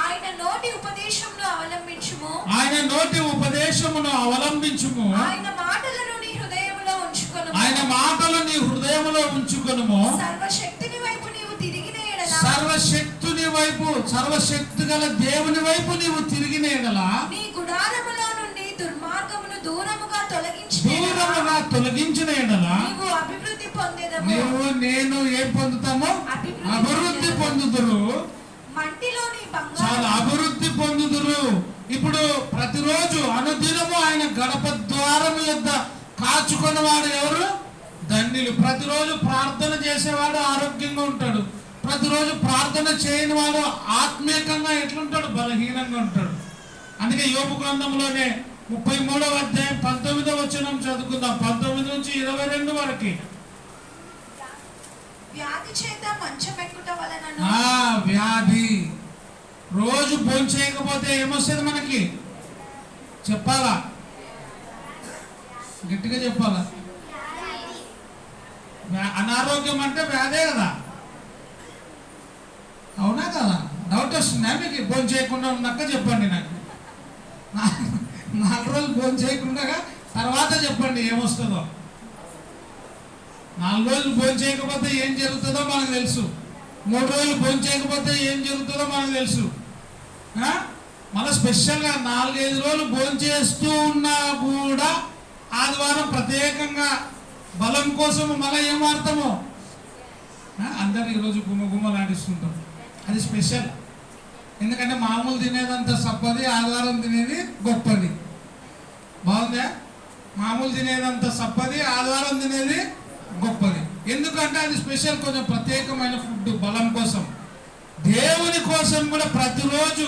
ఆయన నోటి ఉపదేశమును అవలంబించుము. ఆయన నోటి ఉపదేశమును అవలంబించుము. ఆయన మాటలను నీ హృదయములో ఉంచుకొనుము. ఆయన మాటలు నీ హృదయములో ఉంచుకొనుము. సర్వశక్తుని వైపు నీవు తిరిగిన ఎడల, సర్వశక్తుని వైపు, సర్వశక్తి గల దేవుని వైపు నీవు తిరిగిన ఎడల, నీ గుడారములో నుండి దుర్మార్గమును దూరముగా తొలగించిన ఎడల నీవు అభివృద్ధి పొందెదవు. నేను ఏం పొందుతాము? అభివృద్ధి పొందుదురు. మంటిలోని చాలా అభివృద్ధి పొందుదురు. ఇప్పుడు ప్రతిరోజు అనుదినము ఆయన గడప ద్వారం యొద్ద కాచుకున్నవాడు ఎవరు? ధన్యులు. ప్రతిరోజు ప్రార్థన చేసేవాడు ఆరోగ్యంగా ఉంటాడు. ప్రతిరోజు ప్రార్థన చేయని వాడు ఆత్మీయంగా ఎట్లుంటాడు? బలహీనంగా ఉంటాడు. అందుకే యోబు గ్రంథంలోనే 33వ అధ్యాయం 19వ వచనం చదువుకుందాం. 19 నుంచి 22 వరకు. వ్యాధి చేత మంచమెక్కుట వలనను, వ్యాధి. రోజు భోజనం చేయకపోతే ఏమొస్తుంది మనకి? చెప్పాలా? గట్టిగా చెప్పాలా? అనారోగ్యం అంటే వ్యాధే కదా, అవునా కదా? డౌట్ వస్తుందా మీకు? భోజనం చేయకుండా ఉన్నాక చెప్పండి. నాకు 4 రోజులు భోజనం చేయకుండా తర్వాత చెప్పండి ఏమొస్తుందో. 4 రోజులు భోజనం చేయకపోతే ఏం జరుగుతుందో మనకు తెలుసు. 3 రోజులు భోజనం చేయకపోతే ఏం జరుగుతుందో మనకు తెలుసు. మళ్ళీ స్పెషల్గా 4-5 రోజులు భోజనం చేస్తూ ఉన్నా కూడా ఆదివారం ప్రత్యేకంగా బలం కోసం మళ్ళీ ఏం వాడతామో అందరు ఈరోజు గుమ్మలాడిస్తుంటాం. అది స్పెషల్. ఎందుకంటే మామూలు తినేదంతా సప్పది, ఆదివారం తినేది గొప్పది. బాగుందా? మామూలు తినేదంతా సప్పది, ఆదివారం తినేది గొప్పది. ఎందుకంటే అది స్పెషల్, కొంచెం ప్రత్యేకమైన ఫుడ్ బలం కోసం. దేవుని కోసం కూడా ప్రతిరోజు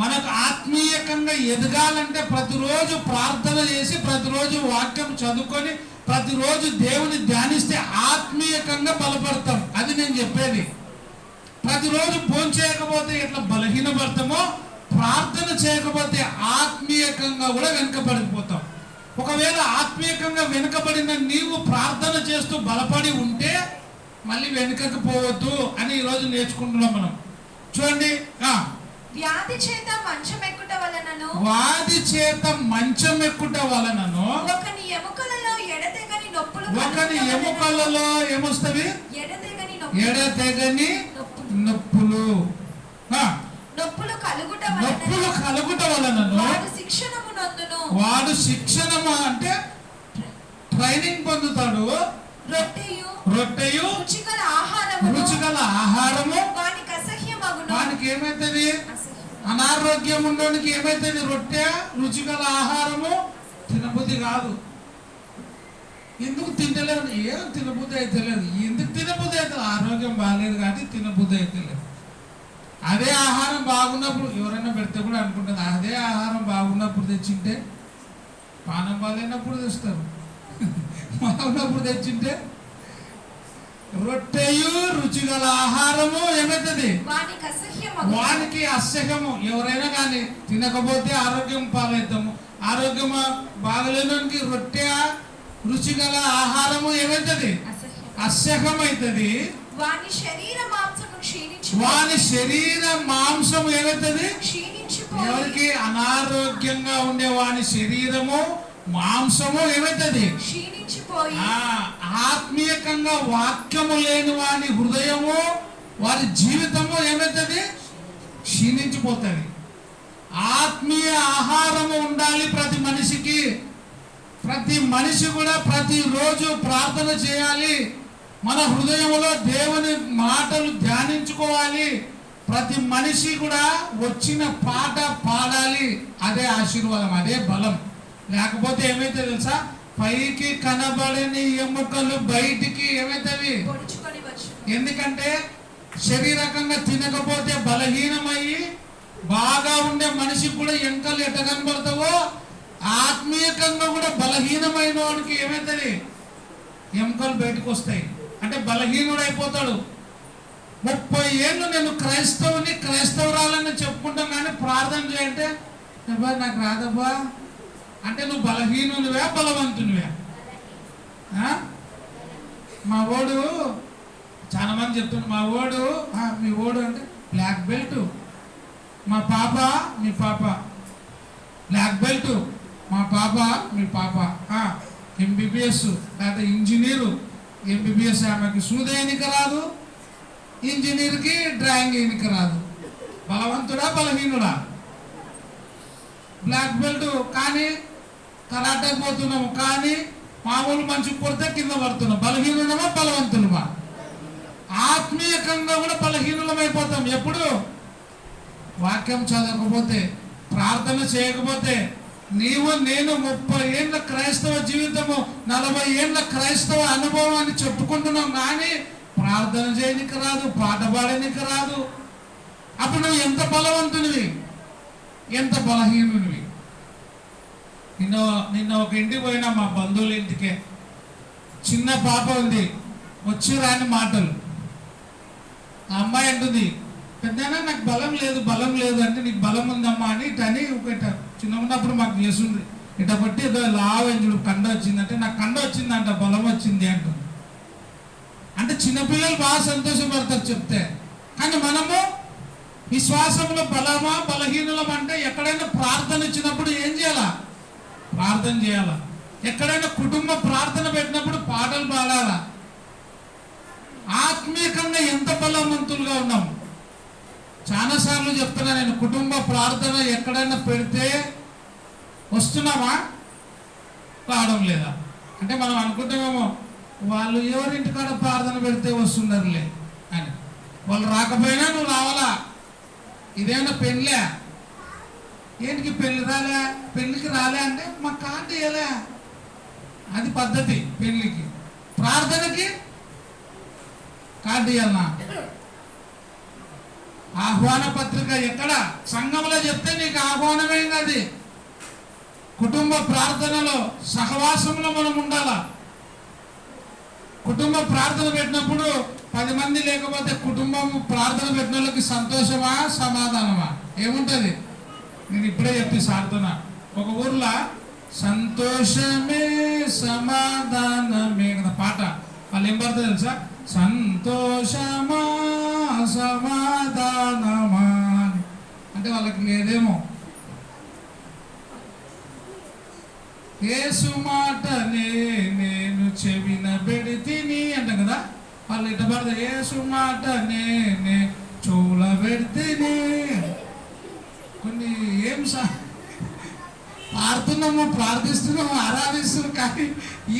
మనకు ఆత్మీయంగా ఎదగాలంటే ప్రతిరోజు ప్రార్థన చేసి, ప్రతిరోజు వాక్యం చదువుకొని, ప్రతిరోజు దేవుని ధ్యానిస్తే ఆత్మీయంగా బలపడతాం. అది నేను చెప్పేది. ప్రతిరోజు భోజనం చేయకపోతే ఎట్లా బలహీనపడతామో, ప్రార్థన చేయకపోతే ఆత్మీయంగా కూడా వెనుకబడిపోతాం. ఒకవేళ ఆత్మీయంగా వెనుకబడిన నీవు ప్రార్థన చేస్తూ బలపడి ఉంటే మళ్ళీ వెనుకకు పోవద్దు అని ఈరోజు నేర్చుకుంటున్నాం మనం. చూడండి, వ్యాధి చేత మంచమెక్కుట వలనను, వ్యాధి చేత మంచమెక్కుట వలనను ఒకని ఎముకలలో ఎడతెగని నొప్పులు, ఒకని ఎముకలలో ఏమొస్తవి? ఎడతెగని నొప్పులు. నొప్పులు కలుగుట వలనను వాడు శిక్షణము అంటే ట్రైనింగ్ పొందుతాడు. రొట్టెయు రుచిగల ఆహారము వానికి ఏమైతుంది? అనారోగ్యం ఉండడానికి ఏమైతుంది? రొట్టె రుచిగల ఆహారము తినబుద్ధి కాదు. ఎందుకు తింటలేదు? ఏం తినబుద్ధి అయితే లేదు. ఎందుకు తినబుద్ధి అయితే? ఆరోగ్యం బాగాలేదు కాబట్టి తినబుద్ధి అయితే లేదు. అదే ఆహారం బాగున్నప్పుడు ఎవరైనా పెడితే కూడా అనుకుంటుంది, అదే ఆహారం బాగున్నప్పుడు తెచ్చింటే, పానం బాగాలేనప్పుడు తెస్తారు, బాగున్నప్పుడు తెచ్చింటే. రొట్టెయు రుచిగల ఆహారము ఏమవుతుంది? వానికి అసహ్యము. ఎవరైనా కానీ తినకపోతే ఆరోగ్యం పాలవుతాము. ఆరోగ్యం బాగలేనికి రొట్టె రుచిగల ఆహారము ఏమవుతుంది? అసహ్యం అవుతుంది. వాని శరీర మాంసము ఏమవుతుంది? ఎవరికి అనారోగ్యంగా ఉండే వాని శరీరము మాంసము ఏమవుతుంది? ఆత్మీయంగా వాక్యము లేని వాని హృదయము, వారి జీవితము ఏమవుతుంది? క్షీణించిపోతుంది. ఆత్మీయ ఆహారము ఉండాలి ప్రతి మనిషికి. ప్రతి మనిషి కూడా ప్రతిరోజు ప్రార్థన చేయాలి. మన హృదయంలో దేవుని మాటలు ధ్యానించుకోవాలి. ప్రతి మనిషి కూడా వచ్చిన పాట పాడాలి. అదే ఆశీర్వాదం, అదే బలం. లేకపోతే ఏమైతే తెలుసా? పైకి కనబడని ఎముకలు బయటికి ఏమైతవి? ఎందుకంటే శరీరకంగా తినకపోతే బలహీనమయ్యి, బాగా ఉండే మనిషికి కూడా ఎంకలు ఎట్ట కనబడతావో ఆత్మీయంగా కూడా బలహీనమైన వాడికి ఏమైతుంది? ఎముకలు బయటకు వస్తాయి. అంటే బలహీనుడు అయిపోతాడు. 30 ఏళ్ళు నేను క్రైస్తవురాలని చెప్పుకుంటాం కానీ ప్రార్థన చేయంటే అబ్బా నాకు రాదబ్బా అంటే నువ్వు బలహీనునివే బలవంతునివే. మా ఓడు చాలా మంది చెప్తున్నారు మా ఓడు మీ ఓడు అంటే బ్లాక్ బెల్ట్, మా పాప మీ పాప బ్లాక్ బెల్ట్, మా పాప మీ పాప ఎంబీబీఎస్ లేదా ఇంజనీరు. ఎంబీబీఎస్ ఆమెకి సూదేయనికి రాదు, ఇంజనీర్కి డ్రాయింగ్ వేయనికి రాదు. బలవంతుడా బలహీనుడా? బ్లాక్ బెల్ట్ కానీ కరాటకు పోతున్నాము కానీ మామూలు మంచి కొడితే కింద పడుతున్నాం. బలహీనులమా బలవంతులమా? ఆత్మీయంగా కూడా బలహీనులమైపోతాం. ఎప్పుడు వాక్యం చదవకపోతే, ప్రార్థన చేయకపోతే. నీవు నేను 30 ఏళ్ళ క్రైస్తవ జీవితము, 40 ఏళ్ళ క్రైస్తవ అనుభవం అని చెప్పుకుంటున్నాం కానీ ప్రార్థన చేయనికి రాదు, పాట పాడడానికి రాదు. అప్పుడు నువ్వు ఎంత బలవంతునివి, ఎంత బలహీనునివి. నిన్న ఒక ఇంటికి పోయినా మా బంధువుల ఇంటికే. చిన్న పాప ఉంది, వచ్చి రాని మాటలు. ఆ అమ్మాయి అంటుంది పెద్దనా నాకు బలం లేదు అంటే నీకు బలం ఉందమ్మా అని ఇటని ఒకట చిన్న ఉన్నప్పుడు మాకు చేస్తుంది. ఇట బట్టి ఏదో లావెంజుడు కండ వచ్చిందంటే నాకు కండ వచ్చిందంట బలం వచ్చింది అంటుంది. అంటే చిన్నపిల్లలు బాగా సంతోషపడతారు చెప్తే. కానీ మనము విశ్వాసంలో బలమా బలహీనులం అంటే ఎక్కడైనా ప్రార్థన ఇచ్చినప్పుడు ఏం చేయాలా? ప్రార్థన చేయాలా. ఎక్కడైనా కుటుంబ ప్రార్థన పెట్టినప్పుడు పాటలు పాడాలా. ఆత్మీయంగా ఎంత బలవంతులుగా ఉన్నాము. చాలాసార్లు చెప్తున్నా నేను, కుటుంబ ప్రార్థన ఎక్కడైనా పెడితే వస్తున్నామా రావడం లేదా అంటే మనం అనుకుంటామేమో వాళ్ళు ఎవరింటికాడ ప్రార్థన పెడితే వస్తున్నారులే అని. వాళ్ళు రాకపోయినా నువ్వు రావాలా. ఇదేమన్నా పెళ్ళే? ఏంటికి పెళ్ళికి రాలే అంటే మాకు కార్డు ఇవ్వలే. అది పద్ధతి. పెళ్ళికి ప్రార్థనకి కార్డు ఇవ్వాలనా? ఆహ్వాన పత్రిక ఎక్కడ? సంఘంలో చెప్తే నీకు ఆహ్వానమే కాదు. కుటుంబ ప్రార్థనలో సహవాసంలో మనం ఉండాలా. కుటుంబ ప్రార్థన పెట్టినప్పుడు 10 మంది లేకపోతే కుటుంబం ప్రార్థన పెట్టిన వాళ్ళకి సంతోషమా సమాధానమా ఏముంటుంది? నేను ఇప్పుడే చెప్పి సాడుతున్నా. ఒక ఊర్లో సంతోషమే సమాధానమే కదా పాట. వాళ్ళు ఏం పడుతుంది తెలుసా? సంతోషమా సమాధానమా అంటే వాళ్ళకి లేదేమో. యేసు మాటనే నేను చెవిన పెడితిని అంట కదా. వాళ్ళు ఇట పడతారు యేసు మాటనే చెవుల పెడితిని. కొన్ని ఏం పాడుతున్నామో ప్రార్థిస్తున్నామో ఆరాధిస్తున్నాం కానీ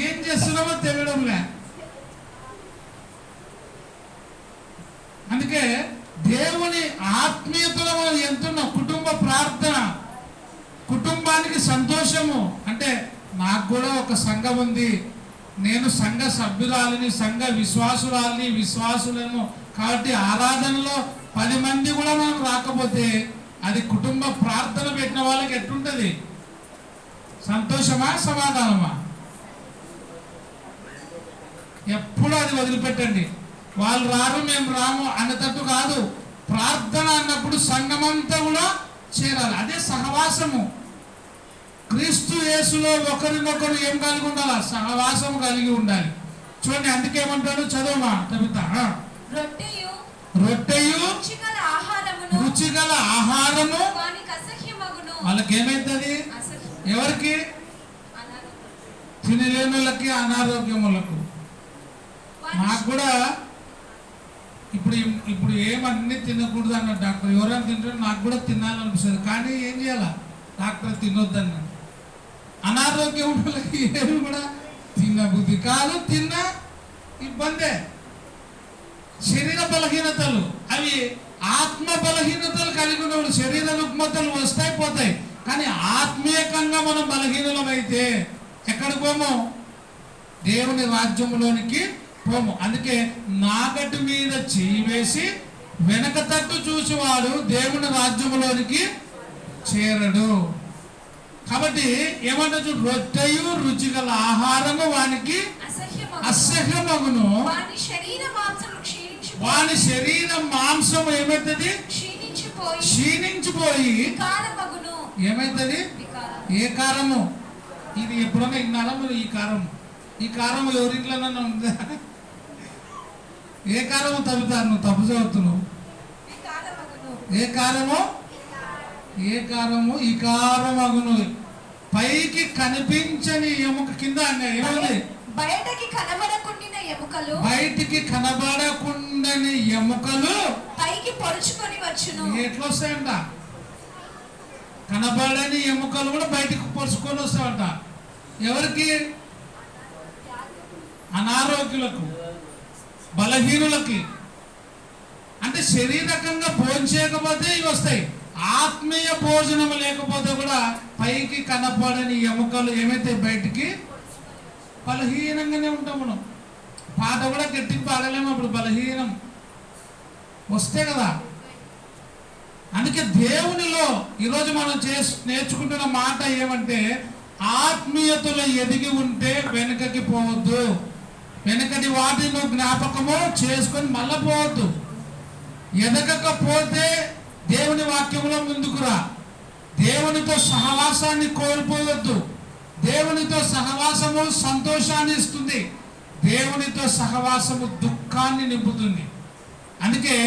ఏం చేస్తున్నామో తెలియడంలే. అందుకే దేవుని ఆత్మీయతలో మనం ఎంతున్నాం. కుటుంబ ప్రార్థన, కుటుంబానికి సంతోషము అంటే నాకు కూడా ఒక సంఘం ఉంది, నేను సంఘ సభ్యురాలిని, సంఘ విశ్వాసులను కాబట్టి ఆరాధనలో 10 మంది కూడా మనం రాకపోతే అది కుటుంబ ప్రార్థన పెట్టిన వాళ్ళకి ఎట్లుంటది? సంతోషమా సమాధానమా? ఎప్పుడు అది వదిలిపెట్టండి. వాళ్ళు రారు మేము రాము అనేటట్టు కాదు. ప్రార్థన అన్నప్పుడు సంఘమంతా కూడా చేరాలి. అదే సహవాసము. క్రీస్తు యేసులో ఒకరినొకరు ఏం కలిగి ఉండాలి? సహవాసం కలిగి ఉండాలి. చూడండి అందుకే ఏమంటాడు, చదవమా కవిత. రొట్టెయు రుచిగల ఆహారము వాళ్ళకి ఏమైతుంది? ఎవరికి? తినలేని వాళ్ళకి, అనారోగ్యములకు. నాకు కూడా ఇప్పుడు ఏమన్నీ తినకూడదు అన్న డాక్టర్. ఎవరైనా తింటారో నాకు కూడా తినాలనిపిస్తుంది కానీ ఏం చేయాలా? డాక్టర్ తినొద్దన్న. అనారోగ్యం ఉన్న వాళ్ళకి ఏమి కూడా తినబుద్ధి కాదు, తిన్న ఇబ్బందే. శరీర బలహీనతలు అవి ఆత్మ బలహీనతలు కలిగి ఉన్నప్పుడు శరీర రుగ్మతలు వస్తాయి పోతాయి. కానీ ఆత్మీయంగా మనం బలహీనమైతే ఎక్కడికి పోము? దేవుని రాజ్యంలోనికి పోము. అందుకే నాగటి మీద చేయి వేసి వెనక తట్టు చూసేవాడు దేవుని రాజ్యంలోనికి చేరడు. కాబట్టి ఏమంటారు? రొట్టెయు రుచిగల ఆహారము వానికి అసహ్యమగును, వాని శరీర మాంసం ఏమవుతుంది? క్షీణించిపోయి వికారమగును. ఏమైతుంది? వికారం. ఏ కారము? ఇది ఎప్పుడన్నా విన్నారా మీరు? ఈ కారం ఎవరింట్లోనన్నా ఉందా? ఏ కారము తవ్వుతారు? నువ్వు తప్పు చదువుతున్నావు. వికారమగును. ఏ కారము? ఏ కారము? ఈ కారమగును. పైకి కనిపించని ఎముక కింద ఏముంది? బయటకి కనబడకుండిన ఎముకలు, బయటికి కనబడకుండాని ఎముకలు పైకి పొడుచుకొని వచ్చును. ఎట్లా వస్తాయంట? కనబడని ఎముకలు కూడా బయటికి పొడుచుకొని వస్తాయంట. ఎవరికి? అనారోగ్యులకు, బలహీనులకి. అంటే శారీరకంగా భోజనం చేయకపోతే ఇవి వస్తాయి. ఆత్మీయ భోజనం లేకపోతే కూడా పైకి కనపడని ఎముకలు ఏమైతే బయటికి బలహీనంగానే ఉంటాం మనం. పాట కూడా గట్టికి పాడలేము అప్పుడు బలహీనం వస్తే కదా. అందుకే దేవునిలో ఈరోజు మనం నేర్చుకుంటున్న మాట ఏమంటే, ఆత్మీయతలో ఎదిగి ఉంటే వెనుకకి పోవద్దు. వెనకటి వాటిని జ్ఞాపకము చేసుకొని మళ్ళా పోవద్దు. ఎదగకపోతే దేవుని వాక్యంలో ముందుకురా. దేవునితో సహవాసాన్ని కోల్పోవద్దు. దేవునితో సహవాసము సంతోషాన్ని ఇస్తుంది. దేవునితో సహవాసము దుఃఖాన్ని నింపుతుంది. అందుకే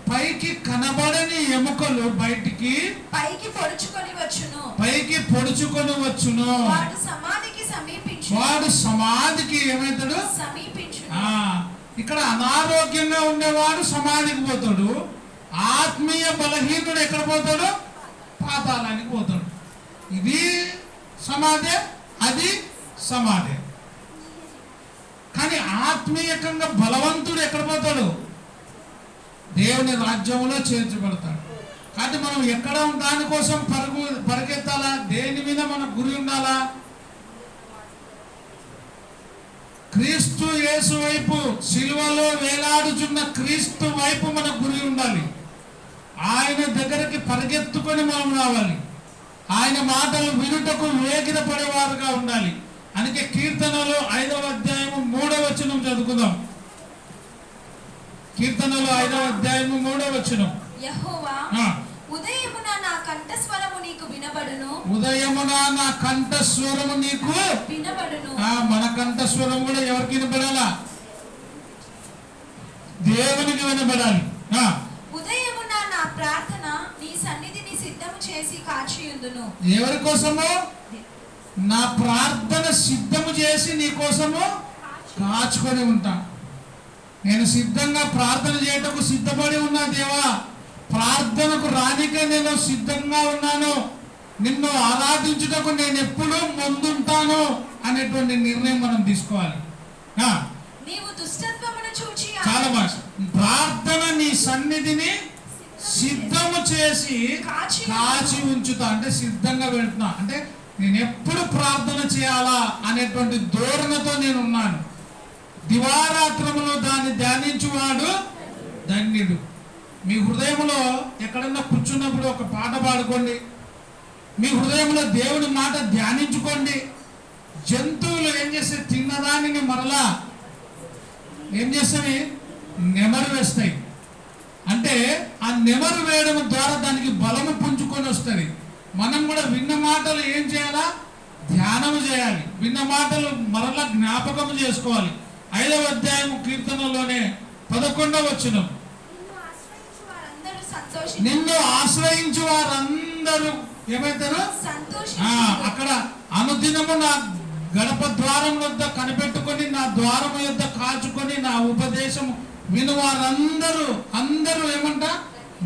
పైకి కనబడని ఎముకలు బయటికి పైకి పొడుచుకొని వచ్చును. పైకి పొడుచుకొని వచ్చును. వాడు సమాధికి సమీపించు. వాడు సమాధికి ఏమైతాడు? సమీపించు. ఇక్కడ అనారోగ్యంగా ఉండేవాడు సమాధికి పోతాడు. ఆత్మీయ బలహీనుడు ఎక్కడ పోతాడు? పాతాళానికి పోతాడు. ఇది సమాధి, అది సమాధి. కానీ ఆత్మీయంగా బలవంతుడు ఎక్కడ పోతాడు? దేవుని రాజ్యంలో చేర్చబడతాడు. కాబట్టి మనం ఎక్కడ దానికోసం పరిగెత్తాలా? దేని మీద మన గురి ఉండాలా? క్రీస్తు యేసు వైపు, సిలువలో వేలాడుచున్న క్రీస్తు వైపు మన గురి ఉండాలి. ఆయన దగ్గరికి పరిగెత్తుకొని మనం రావాలి. ఆయన మాటలు వినుటకు వేగిర పడేవారుగా ఉండాలి. అందుకే కీర్తనలు 5వ అధ్యాయము 3వ వచనం చదువుకుందాం. కీర్తనలు 5వ అధ్యాయము 3వ వచనం. యెహోవా, ఉదయమున నా కంఠస్వరము నీకు వినబడును. ఉదయమున నా కంఠస్వరము నీకు వినబడును. మన కంఠస్వరం కూడా ఎవరికి వినబడాలా? దేవునికి వినబడాలి. ఉదయమున నా ప్రార్థన నీ సన్నిధిని సిద్ధము చేసి కాచియుందును. ఎవరి కోసము? నా ప్రార్థన సిద్ధము చేసి నీ కోసము కాచుకొని ఉంటా. నేను సిద్ధంగా ప్రార్థన చేయటకు సిద్ధపడి ఉన్నా దేవా. ప్రార్థనకు రానికే నేను సిద్ధంగా ఉన్నాను. నిన్ను ఆరాధించుటకు నేను ఎప్పుడూ ముందుంటాను అనేటువంటి నిర్ణయం మనం తీసుకోవాలి. నీవు దుష్టత్వమును చూచి చాలా బాగా ప్రార్థన నీ సన్నిధిని సిద్ధము చేసి కాచి ఉంచుతా. అంటే సిద్ధంగా పెడుతున్నా. అంటే నేను ఎప్పుడు ప్రార్థన చేయాలా అనేటువంటి ధోరణితో నేను ఉన్నాను. దివారాత్రములో దాన్ని ధ్యానించువాడు ధన్యుడు. మీ హృదయంలో ఎక్కడన్నా కూర్చున్నప్పుడు ఒక పాట పాడుకోండి. మీ హృదయంలో దేవుని మాట ధ్యానించుకోండి. జంతువులు ఏం చేస్తే తిన్నదానిని మరలా ఏం చేస్తాయి? నెమరు వేస్తాయి. అంటే ఆ నెమరు వేయడం ద్వారా దానికి బలము పుంజుకొని వస్తుంది. మనం కూడా విన్న మాటలు ఏం చేయాలా? ధ్యానము చేయాలి. విన్న మాటలు మరలా జ్ఞాపకము చేసుకోవాలి. 5వ అధ్యాయము కీర్తనలోనే 11వ వచనం. నిన్ను ఆశ్రయించు వారందరూ ఏమైతారు? అక్కడ అనుదినము నా గడప ద్వారం వద్ద కనిపెట్టుకొని, నా ద్వారం వద్ద కాచుకొని, నా ఉపదేశం విను వారందరూ ఏమంట?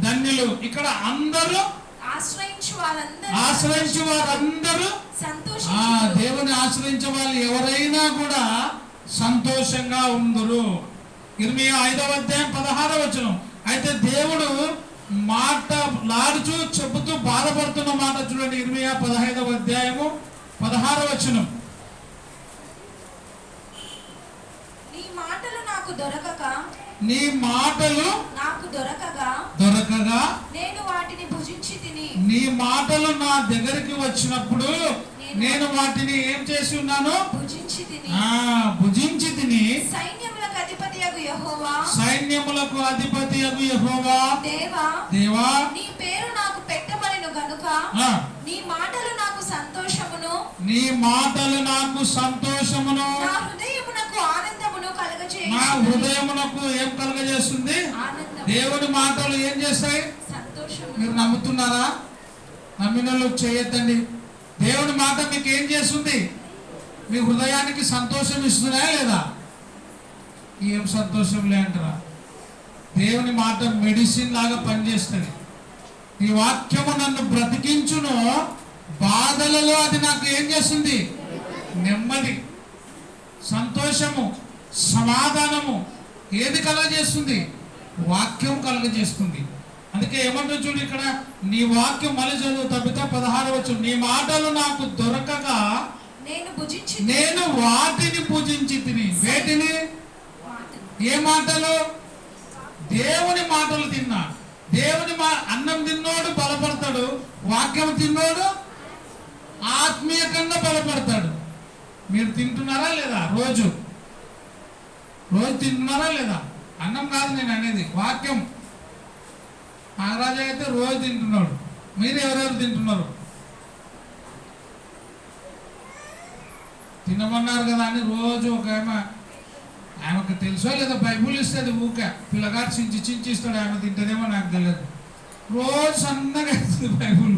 ధన్యులు. ఇక్కడ అందరూ ఆశ్రయించు వారందరూ దేవుని ఆశ్రయించే వాళ్ళు ఎవరైనా కూడా సంతోషంగా ఉందరు. ఇర్మియా 5వ అధ్యాయం 16వ వచనం. అయితే దేవుడు మాట్లాడుచు చెబుతూ బాధపడుతున్న మాట చూడండి. ఇర్మియా 15వ అధ్యాయము 16వ వచనం. నీ మాటలు నాకు దొరకగా నేను వాటిని భుజించి తిని. నీ మాటలు నా దగ్గరికి వచ్చినప్పుడు నేను వాటిని ఏం చేసి ఉన్నాను? భుజించి తిని. సైన్యములకు అధిపతియగు యెహోవా, సైన్యములకు అధిపతియగు యెహోవా, దేవా, దేవా, నీ పేరు నాకు పెట్టబడెను గనుక ఆ, నీ మాటలు నాకు సంతోషమును, నీ మాటలు నాకు సంతోషమును, నా హృదయమునకు ఆనందమును నా కలుగజేయుచున్నవి. హృదయమునకు ఏం కలుగజేస్తుంది? ఆనందం, దేవుని మాటలు ఏం చేస్తాయి? సంతోషమును. మీరు నమ్ముతున్నారా? నమ్మిన వాళ్ళు చేయొద్దండి. దేవుని మాట మీకు ఏం చేస్తుంది? మీ హృదయానికి సంతోషం ఇస్తున్నాయా లేదా? ఏం సంతోషం లేంటారా? దేవుని మాట మెడిసిన్ లాగా పనిచేస్తుంది. ఈ వాక్యము నన్ను బ్రతికించును, బాధలలో అది నాకు ఏం చేస్తుంది? నెమ్మది, సంతోషము, సమాధానము. ఏది కలుగజేస్తుంది? వాక్యం కలుగజేస్తుంది. అందుకే ఏమంటూ చూడు ఇక్కడ, నీ వాక్యం మళ్ళీ చదువు తప్పిత 16 వచ్చు. నీ మాటలు నాకు దొరకగా నేను వాటిని పూజించి తిని. వేటిని? ఏ మాటలు? దేవుని మాటలు తిన్నా. దేవుని అన్నం తిన్నోడు బలపడతాడు, వాక్యం తిన్నోడు ఆత్మీయంగా బలపడతాడు. మీరు తింటున్నారా లేదా? రోజు తింటున్నారా లేదా? అన్నం కాదు నేను అనేది, వాక్యం. నాగరాజు అయితే రోజు తింటున్నాడు. మీరు ఎవరెవరు తింటున్నారు? తినమన్నారు కదా అని రోజు ఒక ఆమెకు తెలుసో లేదా బైబుల్ ఇస్తుంది ఊక పిల్లగాడు చించి ఇస్తాడు. ఆమె తింటదేమో నాకు తెలియదు. రోజు సన్నగా అవుతుంది బైబుల్.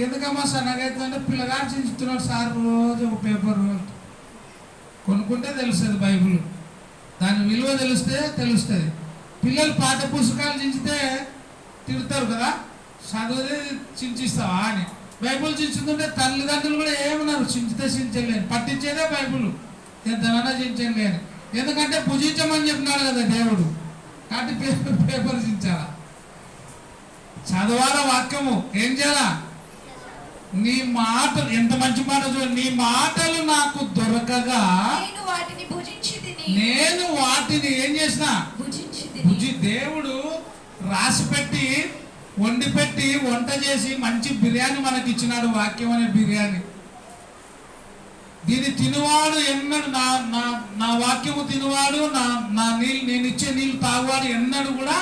ఎందుకమ్మా సన్నగా అవుతుందంటే పిల్లగాడు చించుతున్నాడు సార్. రోజు ఒక పేపర్ కొనుక్కుంటే తెలుస్తుంది బైబుల్. దాని విలువ తెలిస్తే తెలుస్తుంది. పిల్లలు పాఠ్య పుస్తకాలు చించితే తిడతారు కదా, చదివితే చించిస్తావా అని. బైబుల్ చించుతుంటే తల్లిదండ్రులు కూడా ఏమన్నారు? చించితే చించలేని, పట్టించేదే బైబుల్, ఎంతనన్నా చించండి అని. ఎందుకంటే పూజించమని చెప్పినాడు కదా దేవుడు. కాబట్టి పేపర్ చించాలా? చదవాల వాక్యము. ఏం చేయాలా? నీ మాటలు, ఎంత మంచి మాట చూడండి. నీ మాటలు నాకు దొరకగా నేను వాటిని ఏం చేసిన? దేవుడు రాసి పెట్టి వండి పెట్టి వంట చేసి మంచి బిర్యానీ మనకి ఇచ్చినాడు. వాక్యం అనే బిర్యానీ. దీన్ని తినువాడు ఎన్నడు, నా వాక్యము తినువాడు, నా నీళ్ళు, నేను ఇచ్చే నీళ్ళు తాగువాడు ఎన్నడు కూడా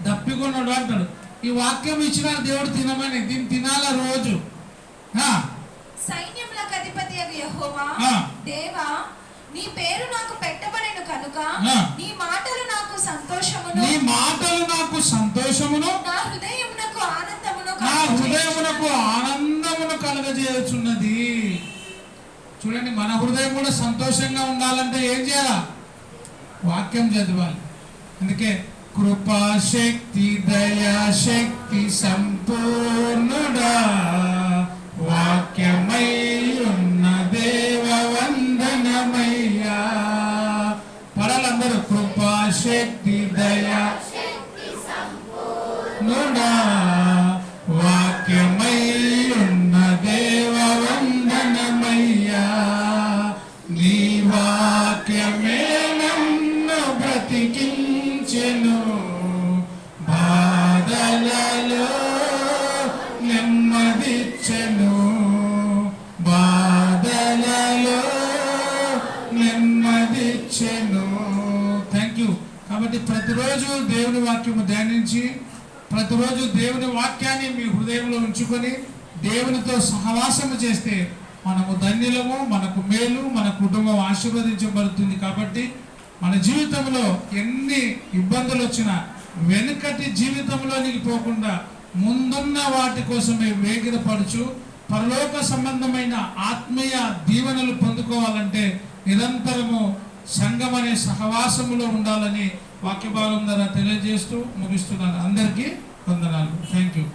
దప్పికొన్నాడు అంటాడు. ఈ వాక్యం ఇచ్చినాడు దేవుడు తినమని. దీన్ని తినాల రోజు. సైన్యములకు అధిపతియగు యెహోవా, దేవా, నీ పేరు నాకు పెట్టబడెను కనుక నీ మాటలు నాకు సంతోషమును, నీ మాటలు నాకు సంతోషమును, నా హృదయమునకు ఆనందమును కలుగజేయుచున్నది. చూడండి, మన హృదయం కూడా సంతోషంగా ఉండాలంటే ఏం చేయాలా? వాక్యం చదవాలి. అందుకే కృపాశక్తి దయాశక్తి సంపూర్ణుడా వాక్యమై ఉన్న దేవ వందనమయ్యా. పడాలందరూ. కృపాశక్తి దయాశక్తి సంపూర్ణుడా వాక్యమై ఉన్న దేవ వందనమయ్యా. నీ వాక్యమే నన్ను బ్రతికించెను, బాధలలో నెమ్మదిచ్చెను, బాధలలో నెమ్మదిచ్చెను. Thank you. కాబట్టి ప్రతిరోజు దేవుని వాక్యము ధ్యానించి, ప్రతిరోజు దేవుని వాక్యాన్ని మీ హృదయంలో ఉంచుకొని దేవునితో సహవాసము చేస్తే మనము ధన్యులము, మనకు మేలు, మన కుటుంబం ఆశీర్వదించబడుతుంది. కాబట్టి మన జీవితంలో ఎన్ని ఇబ్బందులు వచ్చినా వెనుకటి జీవితంలోనికి పోకుండా ముందున్న వాటి కోసమే వేగిరపడుచు పరలోక సంబంధమైన ఆత్మీయ దీవెనలు పొందుకోవాలంటే నిరంతరము సంఘం అనే సహవాసములో ఉండాలని వాక్య భాగం ద్వారా తెలియజేస్తూ ముగిస్తున్నాను. అందరికీ వందనాలు. Thank you.